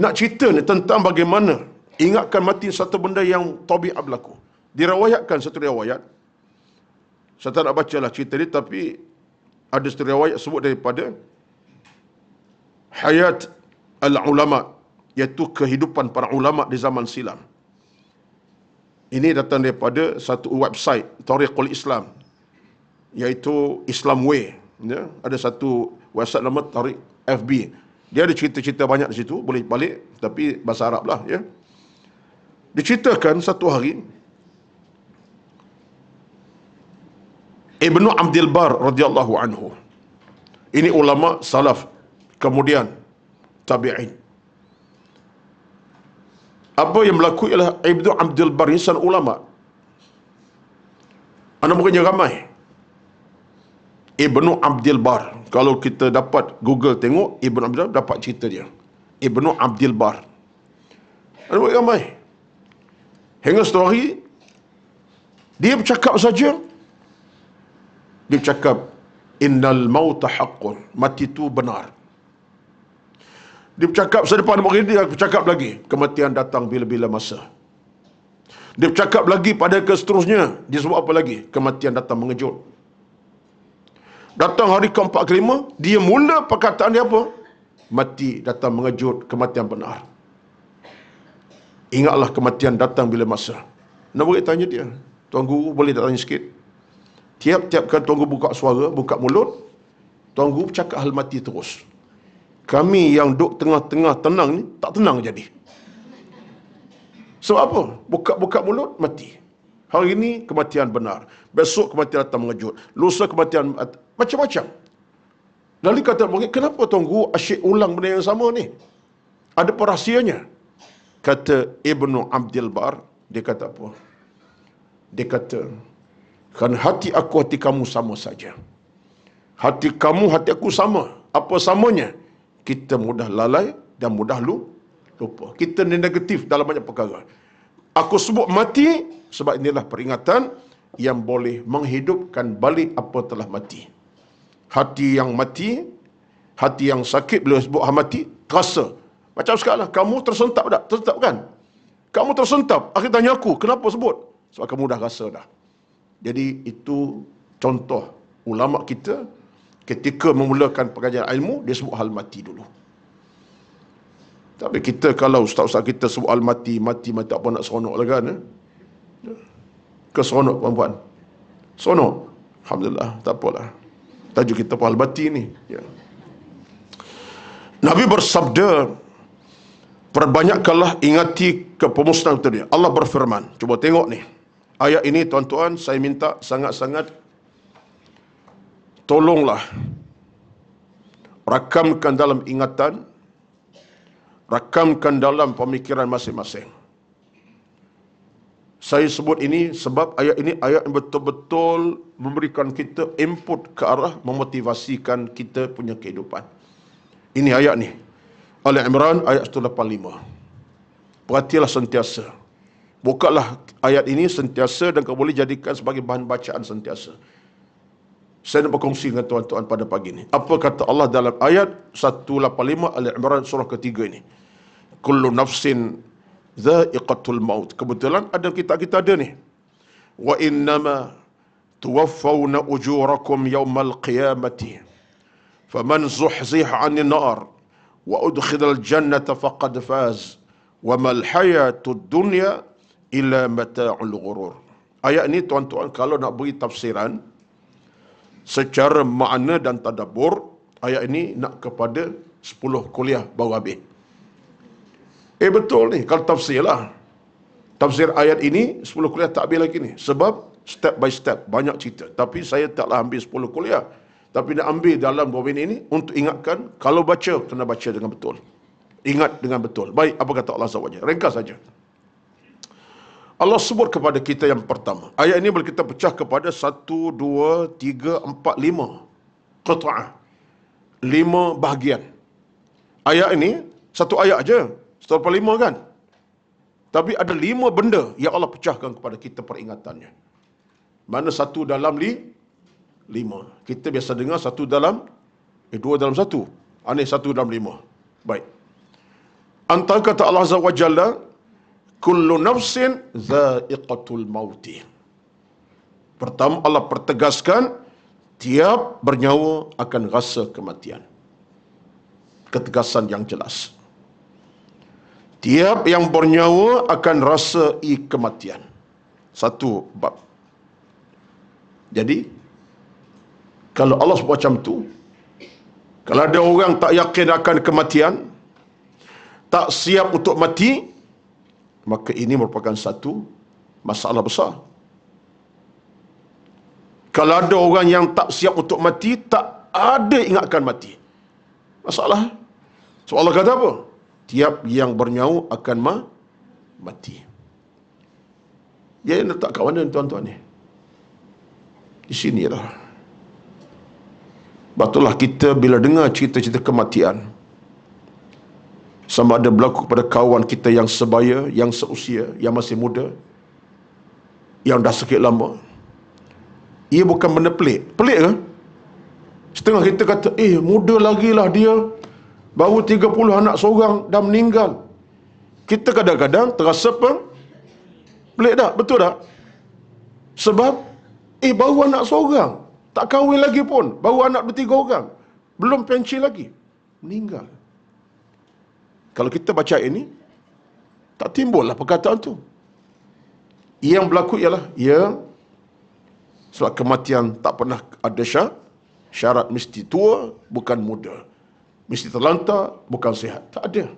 Nak cerita ni tentang bagaimana ingatkan mati satu benda yang tabiat berlaku. Diriwayatkan satu riwayat, saya tak nak baca lah cerita ni, tapi ada satu riwayat sebut daripada hayat al-ulama, iaitu kehidupan para ulama di zaman silam. Ini datang daripada satu website Tariqul Islam, iaitu Islam Way. Ya, ada satu website nama Tariq FB. Dia ada cerita-cerita banyak di situ, boleh balik, tapi bahasa Arab lah. Ya. Diceritakan satu hari, Ibnu Abdul Bar radhiyallahu anhu. Ini ulama salaf, kemudian tabi'in. Apa yang berlaku ialah Ibnu Abdul Bar ni seorang ulama. Anak muridnya ramai. Ibnu Abdul Bar. Kalau kita dapat Google tengok, Ibnu Abdul Bar dapat cerita dia. Ibnu Abdul Bar. Ada buat ramai. Hingga satu hari, dia bercakap saja. Dia bercakap, innal mauta haqqun. Mati itu benar. Dia bercakap sedepan hari dia bercakap lagi. Kematian datang bila-bila masa. Dia bercakap lagi pada ke seterusnya. Dia sebut apa lagi? Kematian datang mengejut. Datang hari keempat kelima, dia mula perkataan dia apa? Mati datang mengejut, kematian benar. Ingatlah kematian datang bila masa. Nak boleh tanya dia, Tuan Guru boleh tak tanya sikit? Tiap-tiap kali Tuan Guru buka suara, buka mulut, Tuan Guru bercakap hal mati terus. Kami yang duduk tengah-tengah tenang ni, tak tenang jadi. Sebab apa? Buka-buka mulut, mati. Hari ini kematian benar. Besok kematian datang mengejut. Lusa kematian macam-macam. Lalu kata mungkin, kenapa Tuan Guru asyik ulang benda yang sama ni? Ada perahsianya. Kata Ibnu Abdul Bar, dia kata apa? Dia kata, kan hati aku, hati kamu sama saja. Hati kamu, hati aku sama. Apa samanya? Kita mudah lalai dan mudah lupa. Kita ni negatif dalam banyak perkara. Aku sebut mati sebab inilah peringatan yang boleh menghidupkan balik apa telah mati. Hati yang mati, hati yang sakit bila sebut mati, terasa. Macam sekarang lah, kamu tersentak tak? Tersentak kan? Kamu tersentak. Akhirnya tanya aku, kenapa sebut? Sebab kamu dah rasa dah. Jadi itu contoh ulama kita ketika memulakan pengajian ilmu, dia sebut hal mati dulu. Tapi kita kalau ustaz-ustaz kita sebut hal mati apa nak seronok lah kan? Keseronok puan-puan. Seronok. Alhamdulillah, tak apalah. Tajuk kita hal mati ni. Ya. Nabi bersabda, perbanyakkanlah ingati ke pemusnahan dunia. Allah berfirman. Cuba tengok ni. Ayat ini tuan-tuan, saya minta sangat-sangat tolonglah rakamkan dalam ingatan, rakamkan dalam pemikiran masing-masing. Saya sebut ini sebab ayat ini ayat yang betul-betul memberikan kita input ke arah memotivasikan kita punya kehidupan. Ini ayat ni. Ali Imran ayat 185. Perhatilah sentiasa. Bukalah ayat ini sentiasa dan kau boleh jadikan sebagai bahan bacaan sentiasa. Saya nak berkongsi dengan tuan-tuan pada pagi ini. Apa kata Allah dalam ayat 185 Ali Imran surah ketiga ini? Kullu nafsin dha'iqatul maut. Kebetulan ada kita ada ni. Wa innama tuwaffawna ujurakum yawmal qiyamati. Faman zuhziha 'anil nar wa udkhilal jannata faqad faz. Wa mal hayatud dunya illa mata'ul ghurur. Ayat ini tuan-tuan kalau nak beri tafsiran secara makna dan tadabbur, ayat ini nak kepada 10 kuliah baru habis. Betul ni, kalau tafsir lah. Tafsir ayat ini 10 kuliah tak habis lagi ni. Sebab step by step, banyak cerita. Tapi saya taklah ambil 10 kuliah. Tapi nak ambil dalam bawah ini untuk ingatkan, kalau baca, kena baca dengan betul. Ingat dengan betul. Baik, apa kata Allah SWT? Ringkas saja. Allah sebut kepada kita yang pertama. Ayat ini boleh kita pecah kepada 1, 2, 3, 4, 5. Qat'ah. 5 bahagian. Ayat ini, satu ayat aja. 185 kan? Tapi ada 5 benda yang Allah pecahkan kepada kita peringatannya. Mana satu dalam 5. Kita biasa dengar satu dalam 2 dalam 1. Ini 1 dalam 5. Baik. Antara kata Allah Azza wa Jalla, kullu nafsin dha'iqatul mauti. Pertama Allah pertegaskan, tiap bernyawa akan rasa kematian. Ketegasan yang jelas. Tiap yang bernyawa akan rasa kematian. Satu bab. Jadi, kalau Allah sebut macam tu, kalau ada orang tak yakin akan kematian, tak siap untuk mati, maka ini merupakan satu masalah besar. Kalau ada orang yang tak siap untuk mati, tak ada ingatkan mati, masalah. So Allah kata apa? Tiap yang bernyawa akan mati. Dia letak kat mana tuan-tuan ni? Di sinilah. Betullah kita bila dengar cerita-cerita kematian, sama ada berlaku kepada kawan kita yang sebaya, yang seusia, yang masih muda, yang dah sakit lama, ia bukan benda pelik. Pelik ke? Setengah kita kata, muda lagi lah dia, baru 30 anak seorang dah meninggal. Kita kadang-kadang terasa apa? Pelik tak? Betul tak? Sebab baru anak seorang, tak kahwin lagi pun, baru anak 2-3 orang, belum pensi lagi, meninggal. Kalau kita baca ini, tak timbullah perkataan tu. Yang berlaku ialah sebab kematian tak pernah ada syarat mesti tua, bukan muda, mesti terlantar, bukan sihat. Tak ada.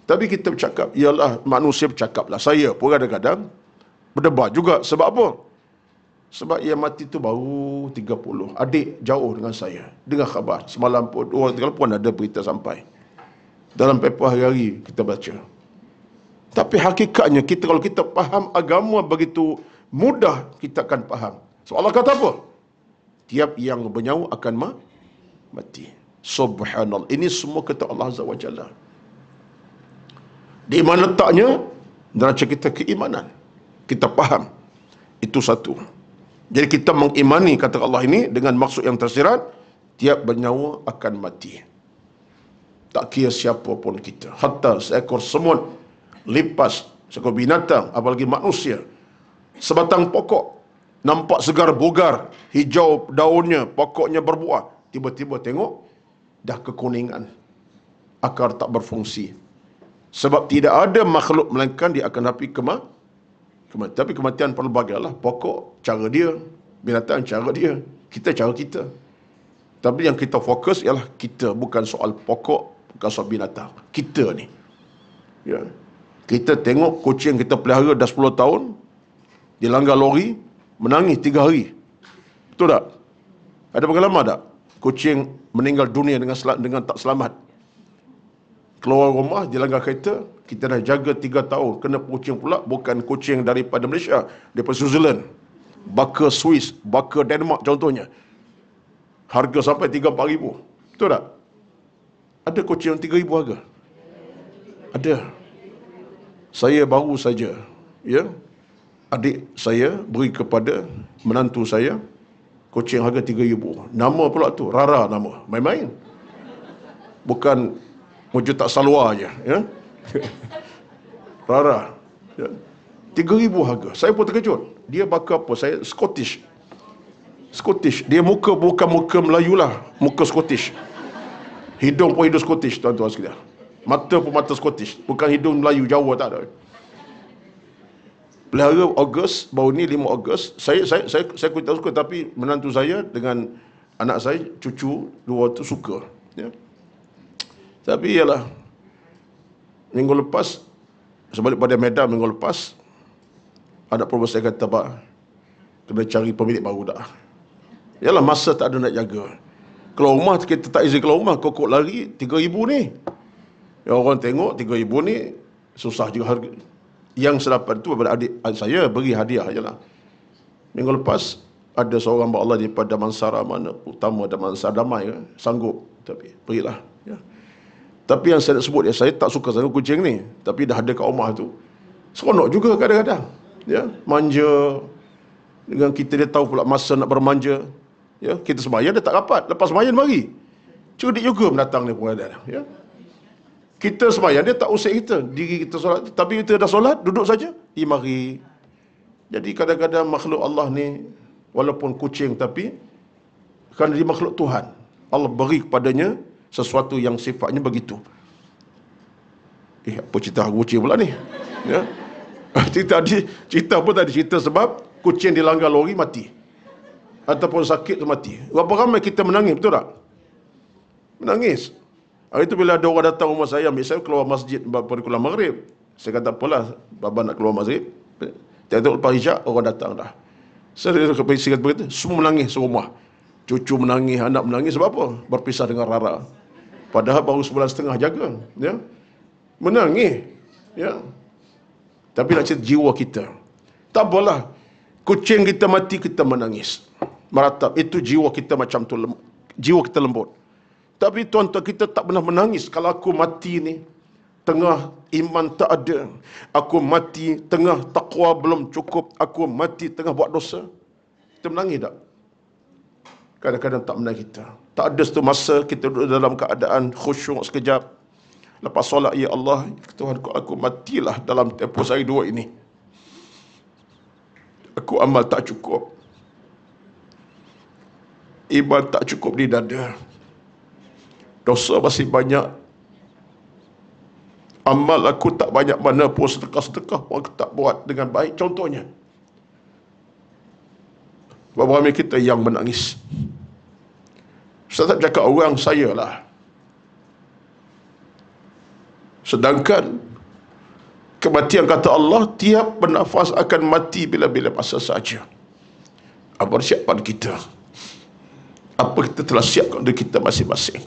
Tapi kita bercakap, ialah manusia bercakap lah. Saya pun kadang-kadang berdebar juga. Sebab apa? Sebab ia mati tu baru 30. Adik jauh dengan saya, dengar khabar semalam pun, 2-3 pun ada berita sampai dalam paper hari-hari kita baca. Tapi hakikatnya kita, kalau kita faham agama begitu mudah, kita akan faham. So Allah kata apa? Tiap yang bernyawa akan mati. Subhanallah. Ini semua kata Allah Azza wa Jalla. Di mana letaknya? Neraca kita keimanan. Kita faham. Itu satu. Jadi kita mengimani kata Allah ini dengan maksud yang tersirat, tiap bernyawa akan mati. Tak kira siapa pun kita. Hatta seekor semut, lipas, seekor binatang, apalagi manusia. Sebatang pokok, nampak segar bugar, hijau daunnya, pokoknya berbuah. Tiba-tiba tengok, dah kekuningan. Akar tak berfungsi. Sebab tidak ada makhluk melainkan dia akan hadapi kematian. Tapi kematian pelbagailah. Pokok cara dia, binatang cara dia, kita cara kita. Tapi yang kita fokus ialah kita, bukan soal pokok, bukan soal binatang. Kita ni. Ya. Kita tengok kucing kita pelihara dah 10 tahun, dilanggar lori, menangis 3 hari. Betul tak? Ada pengalaman tak? Kucing meninggal dunia dengan tak selamat. Keluar rumah, dilanggar kereta, kita dah jaga 3 tahun. Kena kucing pula, bukan kucing daripada Malaysia, daripada Switzerland. Baka Swiss, baka Denmark contohnya. Harga sampai 3-4 ribu. Betul tak? Ada kucing yang 3 ribu harga? Ada. Saya baru saja, adik saya beri kepada menantu saya kucing harga 3 ribu. Nama pula tu, Rara nama. Main-main. Bukan wujud tak salwa je. Rara. 3 ribu harga. Saya pun terkejut. Dia baka apa? Saya Scottish. Dia muka bukan muka Melayu lah. Muka Scottish. Hidung pun hidung Scottish, tuan-tuan sekalian. Mata pun mata Scottish. Bukan hidung Melayu, Jawa tak ada. Pelihara Ogos, baru ni 5 Ogos. Saya tak suka, tapi menantu saya dengan anak saya, cucu dua tu suka. Ya. Tapi ialah, minggu lepas, sebalik pada Medan minggu lepas, anak perempuan saya kata, Pak, kena cari pemilik baru dah. Yalah, masa tak ada nak jaga. Kalau rumah, kita tak izin keluar rumah, kokok lari, 3 ribu ni. Ya, orang tengok, 3 ribu ni, susah juga harga. Yang saya dapat tu daripada adik saya, beri hadiah je lah. Minggu lepas, ada seorang hamba Allah daripada Damansara, mana utama Damansara Damai, sanggup. Tapi, berilah. Ya. Tapi yang saya nak sebut, saya tak suka sangat kucing ni. Tapi dah ada kat rumah tu, seronok juga kadang-kadang. Ya, manja. Dengan kita, dia tahu pula masa nak bermanja. Ya, kita sembahyang dia tak rapat. Lepas sembahyang mari. Cerdik juga mendatang ni pun ada. Ya. Kita sembahyang dia tak usik kita. Diri kita solat. Tapi kita dah solat, duduk saja, dia mari. Jadi kadang-kadang makhluk Allah ni, walaupun kucing tapi kerana dia makhluk Tuhan, Allah beri kepadanya sesuatu yang sifatnya begitu. Apa cerita kucing pula ni? Ya. Cerita apa tadi? Cerita sebab kucing dilanggar lori mati. Ataupun sakit tu mati. Berapa ramai kita menangis, betul tak? Menangis. Hari itu bila ada orang datang rumah saya, ambil saya keluar masjid pada keluar maghrib. Saya kata, apalah, Baba nak keluar maghrib. Tengok lepas hijab, orang datang dah. Saya kata begitu, semua menangis serumah. Cucu menangis, anak menangis, sebab apa? Berpisah dengan Rara. Padahal baru 1.5 bulan jaga. Ya? Menangis. Ya? Tapi nak cerita jiwa kita. Tak apalah. Kucing kita mati, kita menangis. Meratap. Itu jiwa kita macam tu. jiwa kita lembut. Tapi tuan-tuan, kita tak pernah menangis kalau aku mati ni tengah iman tak ada, aku mati tengah takwa belum cukup, aku mati tengah buat dosa. Kita menangis tak? Kadang-kadang tak menangis kita. Tak ada satu masa kita duduk dalam keadaan khusyuk sekejap. Lepas solat, ya Allah, Tuhan, aku matilah dalam tempoh sehari dua ini. Aku amal tak cukup, iman tak cukup di dada, dosa masih banyak, amal aku tak banyak mana pun, sedekah-sedekah pun aku tak buat dengan baik. Contohnya, beberapa ramai kita yang menangis. Saya tak cakap orang, saya lah. Sedangkan kematian, kata Allah, tiap bernafas akan mati bila-bila masa saja. Apa siapkan kita? Apa kita telah siapkan untuk kita masing-masing?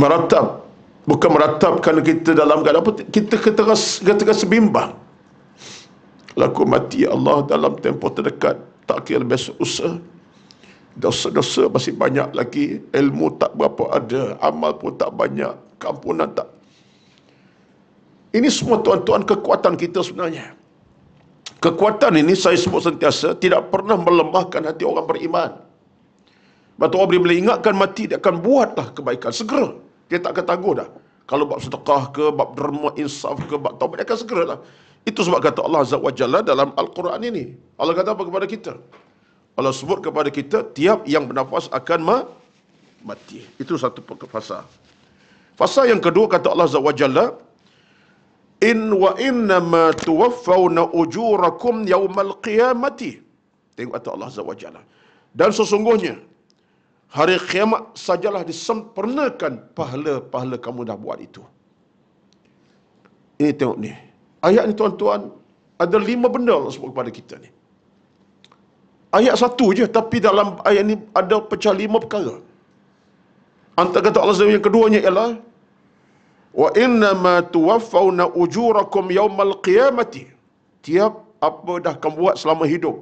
Meratap, bukan meratapkan kita dalam keadaan apa, kita rasa bimbang. Kalau aku mati, ya Allah, dalam tempoh terdekat, tak kira besok usaha, dosa-dosa masih banyak lagi, ilmu tak berapa ada, amal pun tak banyak, kampunan tak. Ini semua, tuan-tuan, kekuatan kita sebenarnya. Kekuatan ini saya sebut sentiasa tidak pernah melemahkan hati orang beriman. Sebab tu orang bila ingatkan mati, dia akan buatlah kebaikan segera. Dia tak akan tangguh dah. Kalau bab sedekah ke, bab derma insaf ke, bab taubat, dia akan segera lah. Itu sebab kata Allah Azza wa Jalla dalam Al-Quran ini. Allah kata apa kepada kita? Allah sebut kepada kita, tiap yang bernafas akan mati. Itu satu fasa. Fasa yang kedua, kata Allah Azza wa Jalla, in wa innama tuwaffawna ujurakum yaumal qiyamati. Tengok kata Allah Azza wa Jalla. Dan sesungguhnya hari kiamat sajalah disempurnakan pahala-pahala kamu dah buat itu. Ini tengok ni. Ayat ni, tuan-tuan, ada 5 benda Allah sebut kepada kita ni. Ayat satu je, tapi dalam ayat ni ada pecah 5 perkara. Antara kata Allah yang keduanya ialah wa innama tuwaffawna ujurakum yaumal qiyamati. Tiap apa dah kamu buat selama hidup,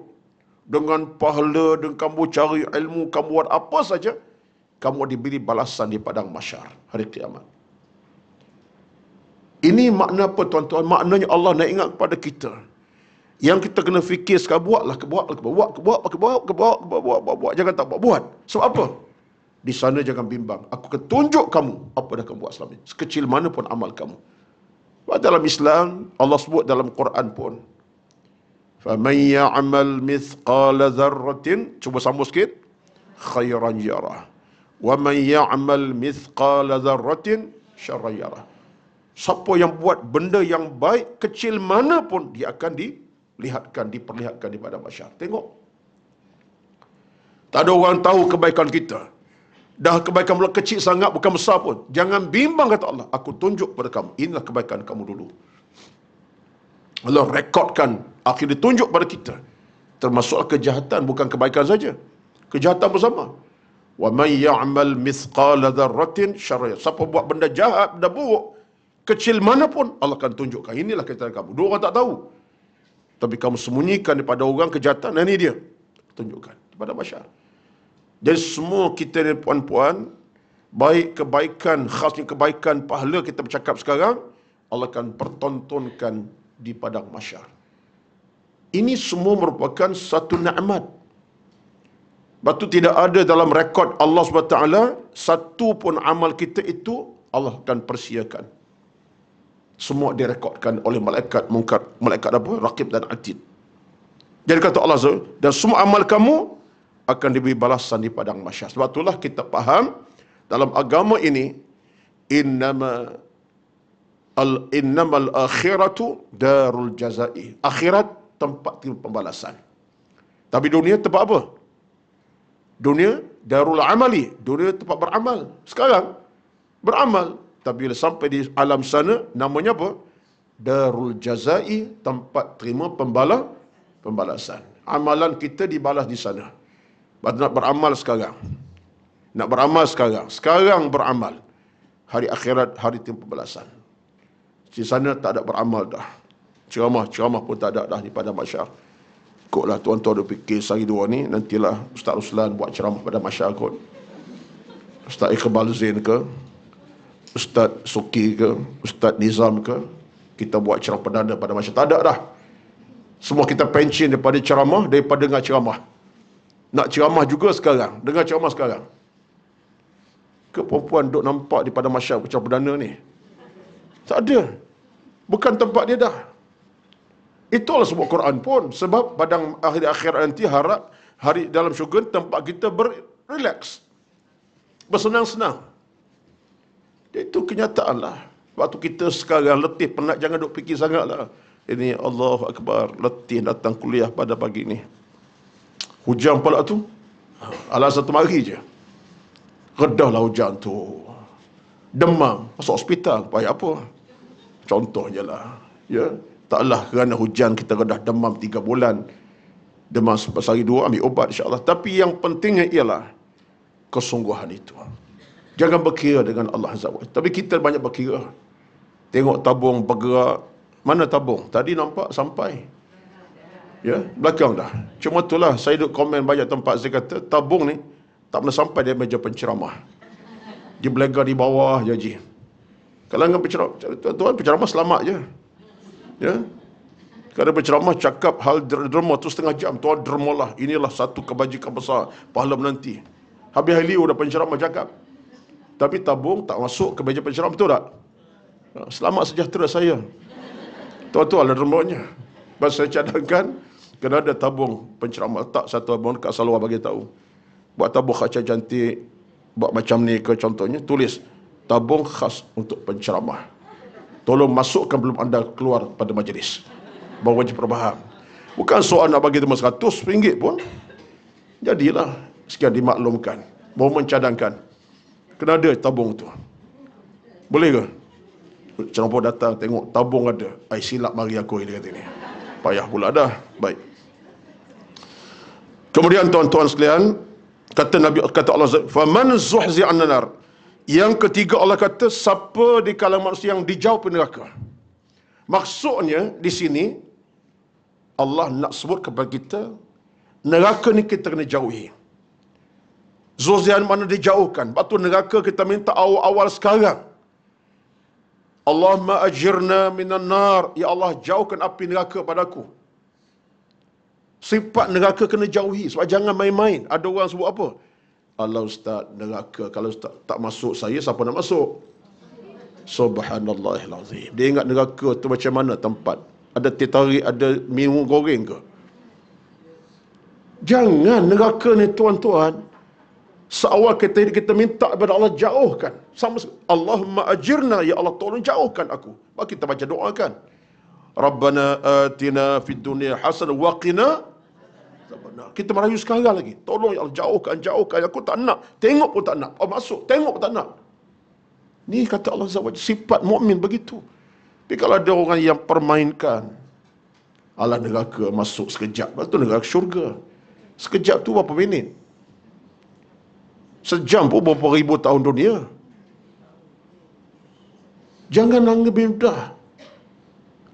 dengan pahala, dengan kamu cari ilmu, kamu buat apa saja, kamu diberi balasan di padang mahsyar hari kiamat. Ini makna apa, tuan-tuan? Maknanya Allah nak ingat kepada kita. Yang kita kena fikir sekarang, buat. Jangan tak buat. Sebab apa? Di sana jangan bimbang. Aku akan tunjuk kamu apa dah kamu buat selama ini. Sekecil mana pun amal kamu. Dalam Islam, Allah sebut dalam Quran pun, فَمَنْ يَعْمَلْ مِثْقَالَ ذَرَّةٍ, cuba sambung sikit, خَيْرًا يَرَهُ وَمَنْ يَعْمَلْ مِثْقَالَ ذَرَّةٍ شَرًّا يَرَهُ. Siapa yang buat benda yang baik, kecil mana pun, dia akan diperlihatkan di padang mahsyar. Tengok. Tak ada orang tahu kebaikan kita. Dah kebaikan mula kecil sangat, bukan besar pun. Jangan bimbang, kata Allah. Aku tunjuk pada kamu. Inilah kebaikan kamu dulu. Allah rekodkan, akhirnya tunjuk pada kita. Termasuk kejahatan, bukan kebaikan saja. Kejahatan bersama. Wa man ya'mal mithqala dzarratin syarran. Siapa buat benda jahat, benda buruk, kecil mana pun, Allah akan tunjukkan. Inilah kejahatan kamu. Dua orang tak tahu, tapi kamu sembunyikan daripada orang kejahatan. Dan ini dia tunjukkan kepada masyarakat. Jadi semua kita ni, puan-puan, baik kebaikan, khasnya kebaikan pahala kita bercakap sekarang, Allah akan pertontonkan di padang mahsyar. Ini semua merupakan satu nikmat. Sebab tu tidak ada dalam rekod Allah SWT satu pun amal kita itu Allah akan persiakan. Semua direkodkan oleh malaikat mungkar, malaikat apa? Raqib dan Atid. Jadi kata Allah SWT, dan semua amal kamu akan diberi balasan di padang mahsyar. Sebab itulah kita faham dalam agama ini, innamal akhiratu darul jazai. Akhirat tempat pembalasan. Tapi dunia tempat apa? Dunia darul amali. Dunia tempat beramal. Sekarang beramal. Tapi bila sampai di alam sana, namanya apa? Darul jazai, tempat terima pembalasan. Amalan kita dibalas di sana. Nak beramal sekarang. Nak beramal sekarang. Sekarang beramal. Hari akhirat, hari terima pembalasan. Di sana tak ada beramal dah. Ceramah pun tak ada dah di padang mahsyar. ikutlah tuan-tuan duk fikir sehari dua ni, nantilah Ustaz Ruslan buat ceramah pada masyarakat, Ustaz Iqbal Zain ke, Ustaz Suki ke, Ustaz Nizam ke, kita buat ceramah perdana pada masyarakat. Tak ada dah. Semua kita pencin daripada ceramah, daripada dengar ceramah. Nak ceramah juga sekarang, dengar ceramah sekarang. Ke perempuan duk nampak daripada masyarakat ceramah perdana ni? Tak ada. Bukan tempat dia dah. Itulah sebab Quran pun. Sebab pada akhir-akhir nanti harap hari dalam syurga tempat kita berrelax, bersenang-senang. Itu kenyataan lah. Waktu kita sekarang letih, penat, jangan duk fikir sangat lah. Ini Allahu Akbar, letih datang kuliah pada pagi ni. Hujan pula tu. Alah satu hari je. Redahlah hujan tu. Demam, masuk hospital. Payah apa? Contohnya lah. Ya. Taklah kerana hujan kita redah demam 3 bulan. Demam sehari 2, ambil ubat insya-Allah. Tapi yang pentingnya ialah kesungguhan itu. Jangan berkira dengan Allah Azza wa Jalla. Tapi kita banyak berkira. Tengok tabung bergerak. Mana tabung? Tadi nampak sampai. Ya, belakang dah. Cuma itulah saya duk komen banyak tempat, saya kata tabung ni tak pernah sampai dia meja penceramah. Dia belaga di bawah je Haji. Kalangan penceramah, tuan penceramah selamat je. Ya. Kalau penceramah cakap hal derma tu setengah jam, tuan dermalah. Inilah satu kebajikan besar pahala menanti. Habis hari udah penceramah cakap. Tapi tabung tak masuk ke meja penceramah, betul tak? Selamat sejahtera saya. Tuan-tuan ada dermanya. Lepas saya cadangkan, kena ada tabung penceramah, letak satu abang dekat saluar bagi tahu. Buat tabung kaca cantik, buat macam ni ke contohnya, tulis tabung khas untuk penceramah. Tolong masukkan belum anda keluar pada majlis. Baru wajib perubahan. Bukan soal nak bagi teman RM100 pun. Jadilah sekian dimaklumkan. Baru mencadangkan. Kena ada tabung tu. Boleh ke? Ceramah datang tengok tabung ada. Ai silap mari aku dia kata ni. Payah pula dah. Baik. Kemudian tuan-tuan sekalian, kata Allah, faman zuhzi 'anil nar. Yang ketiga Allah kata, siapa di kalangan manusia yang dijauh dari neraka. Maksudnya di sini Allah nak sebut kepada kita, neraka ni kita kena jauhi. Zuhzian mana dijauhkan. Lepas tu neraka kita minta awal-awal sekarang. Allahumma ajirna minan nar. Ya Allah, jauhkan api neraka padaku. Sifat neraka kena jauhi. Sebab jangan main-main. Ada orang sebut apa? Allah Ustaz, neraka. Kalau Ustaz tak masuk saya, siapa nak masuk? Subhanallahilazim. Dia ingat neraka tu macam mana tempat? Ada teh tarik, ada minum goreng ke? Jangan neraka ni tuan-tuan. Seawal kita minta kepada Allah, jauhkan. Sama Allahumma ajirna, ya Allah tolong jauhkan aku. Maka kita baca doa kan. Rabbana atina fid dunya hasanah wa qina. Kita merayu sekarang lagi. Tolong ya Allah, jauhkan. Aku tak nak. Tengok pun tak nak. Oh, masuk, tengok pun tak nak. Ni kata Allah SWT, sifat mukmin begitu. Tapi kalau ada orang yang permainkan, Allah neraka masuk sekejap. Lepas tu neraka syurga. Sekejap tu berapa minit? Sejam pun berapa ribu tahun dunia. Jangan anggap mudah.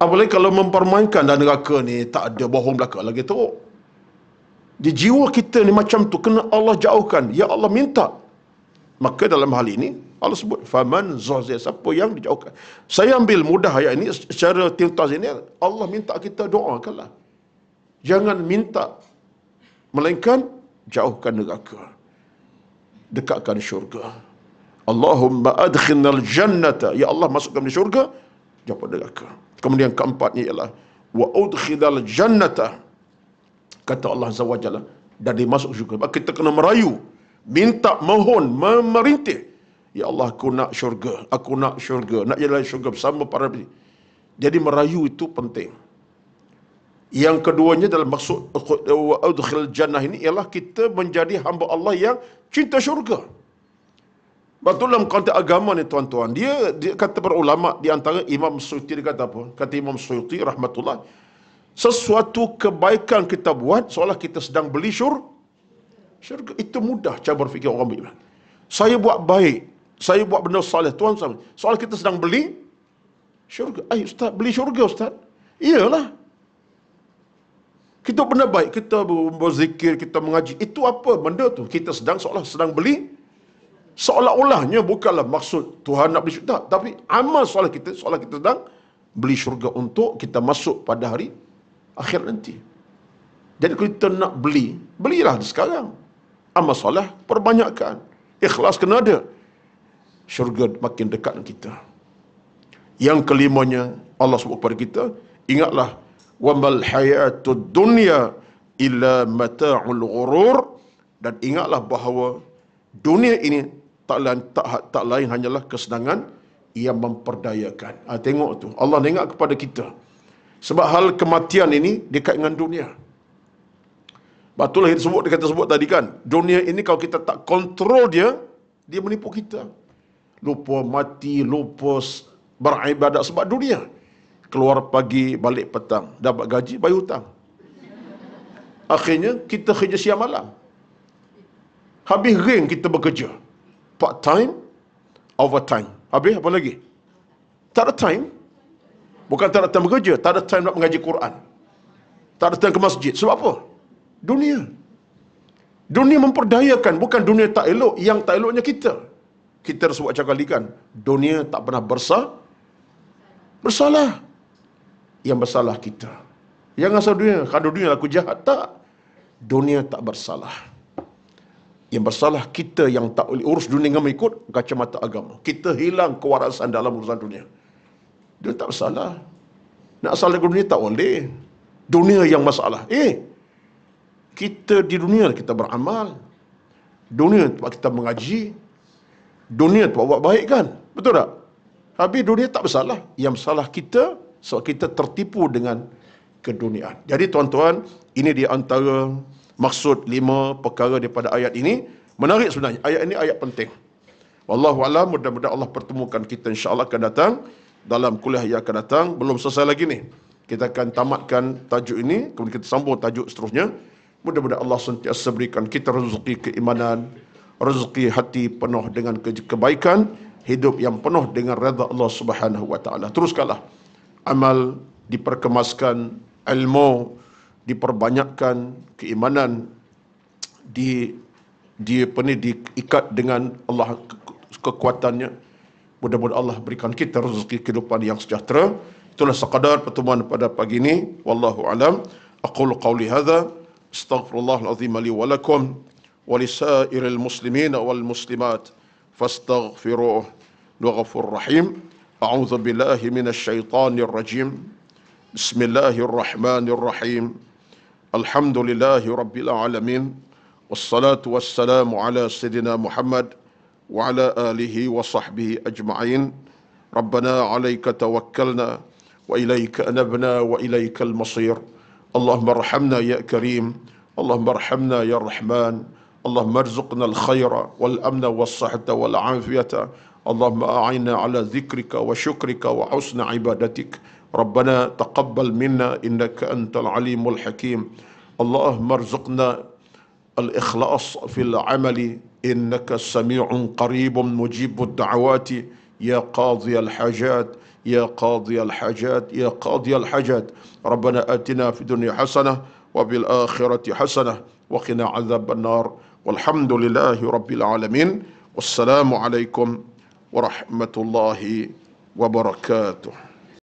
Apalagi kalau mempermainkan dan neraka ni tak ada bohong belaka lagi teruk. Di jiwa kita ni macam tu, kena Allah jauhkan. Ya Allah minta. Maka dalam hal ini Allah sebut faman zuhziya, siapa yang dijauhkan. Saya ambil mudah ayat ini secara tuntas ini, Allah minta kita doakanlah. Jangan minta, melainkan jauhkan neraka, dekatkan syurga. Allahumma adkhilnal jannata, ya Allah masukkan di syurga, jauhkan neraka. Kemudian keempatnya ialah wa udkhilal jannata, kata Allah Azza wa Jalla, dan dimasuk syurga. Maka kita kena merayu, minta, mohon, memerintih, ya Allah aku nak syurga, nak jalan syurga bersama para nabi. Jadi merayu itu penting. Yang keduanya dalam maksud wa udkhil jannah ini ialah kita menjadi hamba Allah yang cinta syurga. Betul dalam konteks agama ni tuan-tuan, dia kata para ulama, di antara Imam Suyuti dia kata apa? Kata Imam Suyuti rahmatullah, sesuatu kebaikan kita buat seolah kita sedang beli syurga. Itu mudah cara berfikir orang beriman. Saya buat baik, saya buat benda saleh, Tuhan sama. Soal kita sedang beli syurga. Ustaz, beli syurga Ustaz? Iyalah. Kita benda baik, kita berzikir, kita mengaji. Itu apa benda tu? Kita seolah sedang beli. Seolah-olahnya bukanlah maksud Tuhan nak beli syurga. Tapi amal seolah kita sedang beli syurga untuk kita masuk pada hari akhir nanti. Jadi kalau kita nak beli, belilah sekarang. Amal soleh perbanyakkan. Ikhlas kena ada. Syurga makin dekat dengan kita. Yang kelimanya, Allah sebut kepada kita, ingatlah, وَمَا الْحَيَاةُ الدُّنْيَا إِلَّا مَتَاعُ الْغُرُورِ. Dan ingatlah bahawa dunia ini tak lain hanyalah kesenangan yang memperdayakan. Tengok tu, Allah ingat kepada kita. Sebab hal kematian ini dekat dengan dunia. Betul lah kita sebut tadi kan, dunia ini kalau kita tak kontrol dia menipu kita. Lupa mati, lupa beribadat sebab dunia. Keluar pagi, balik petang, dapat gaji, bayar hutang. Akhirnya kita kerja siang malam. Habis ring kita bekerja. Part time, overtime. Habis apa lagi? Tak ada time. Bukan tak ada time bekerja, tak ada time nak mengaji Quran. Tak ada time ke masjid. Sebab apa? Dunia. Dunia memperdayakan, bukan dunia tak elok. Yang tak eloknya kita. Kita dah sebut cakap kali kan, dunia tak pernah bersalah. Yang bersalah kita. Yang asal dunia, kalau dunia aku jahat, tak. Dunia tak bersalah. Yang bersalah kita yang tak boleh urus dunia dengan mengikut kacamata agama. Kita hilang kewarasan dalam urusan dunia. Dia tak bersalah. Nak salah dunia tak boleh. Dunia yang masalah. Kita di dunia kita beramal. Dunia tempat kita mengaji. Dunia tempat buat baik kan? Betul tak? Habis dunia tak bersalah. Yang bersalah kita sebab kita tertipu dengan keduniaan. Jadi tuan-tuan, ini di antara maksud 5 perkara daripada ayat ini. Menarik sebenarnya. Ayat ini ayat penting. Wallahu a'lam, mudah-mudahan Allah pertemukan kita insya-Allah akan datang dalam kuliah yang akan datang. Belum selesai lagi ni. Kita akan tamatkan tajuk ini, kemudian kita sambung tajuk seterusnya. Mudah-mudahan Allah sentiasa berikan kita rezeki keimanan, rezeki hati penuh dengan kebaikan, hidup yang penuh dengan redha Allah Subhanahu wa taala. Teruskanlah amal diperkemaskan, ilmu diperbanyakkan, keimanan diikat dengan Allah kekuatannya. Mudah-mudahan Allah berikan kita rezeki kehidupan yang sejahtera. Itulah sekadar pertemuan pada pagi ini. Wallahu alam. Aqulu qawli hadza, astaghfirullahal azim li wa lakum wa lisairil muslimin wal muslimat fastaghfiruhu ghafurur rahim. A'udzu billahi minasy syaithanir rajim. Bismillahirrahmanirrahim. Alhamdulillahi rabbil alamin. Wassalatu wassalamu ala sayyidina Muhammad wa ala alihi wa sahbihi ajma'in. Rabbana 'alaika tawakkalna wa ilaika anabna wa ilaikal masir. Allahumma arhamna ya karim. Allahumma arhamna ya rahman. Allahumma arzuqna al-khaira wal amna was sihhata wal afiyata. Allahumma a'inna ala dhikrika wa syukrika wa husna ibadatik. Rabbana taqabbal minna innaka antal alimul hakim. Allahumma arzuqna al-ikhlas fil amali innaka sami'un qaribun mujibud da'awati ya qadhi al-hajat ya qadhi al-hajat ya qadhi al-hajat. Rabbana atina fid dunya hasanah wa bil akhirati hasanah wa qina adzaban nar. Walhamdulillahi rabbil alamin. Wassalamu alaikum warahmatullahi wabarakatuh.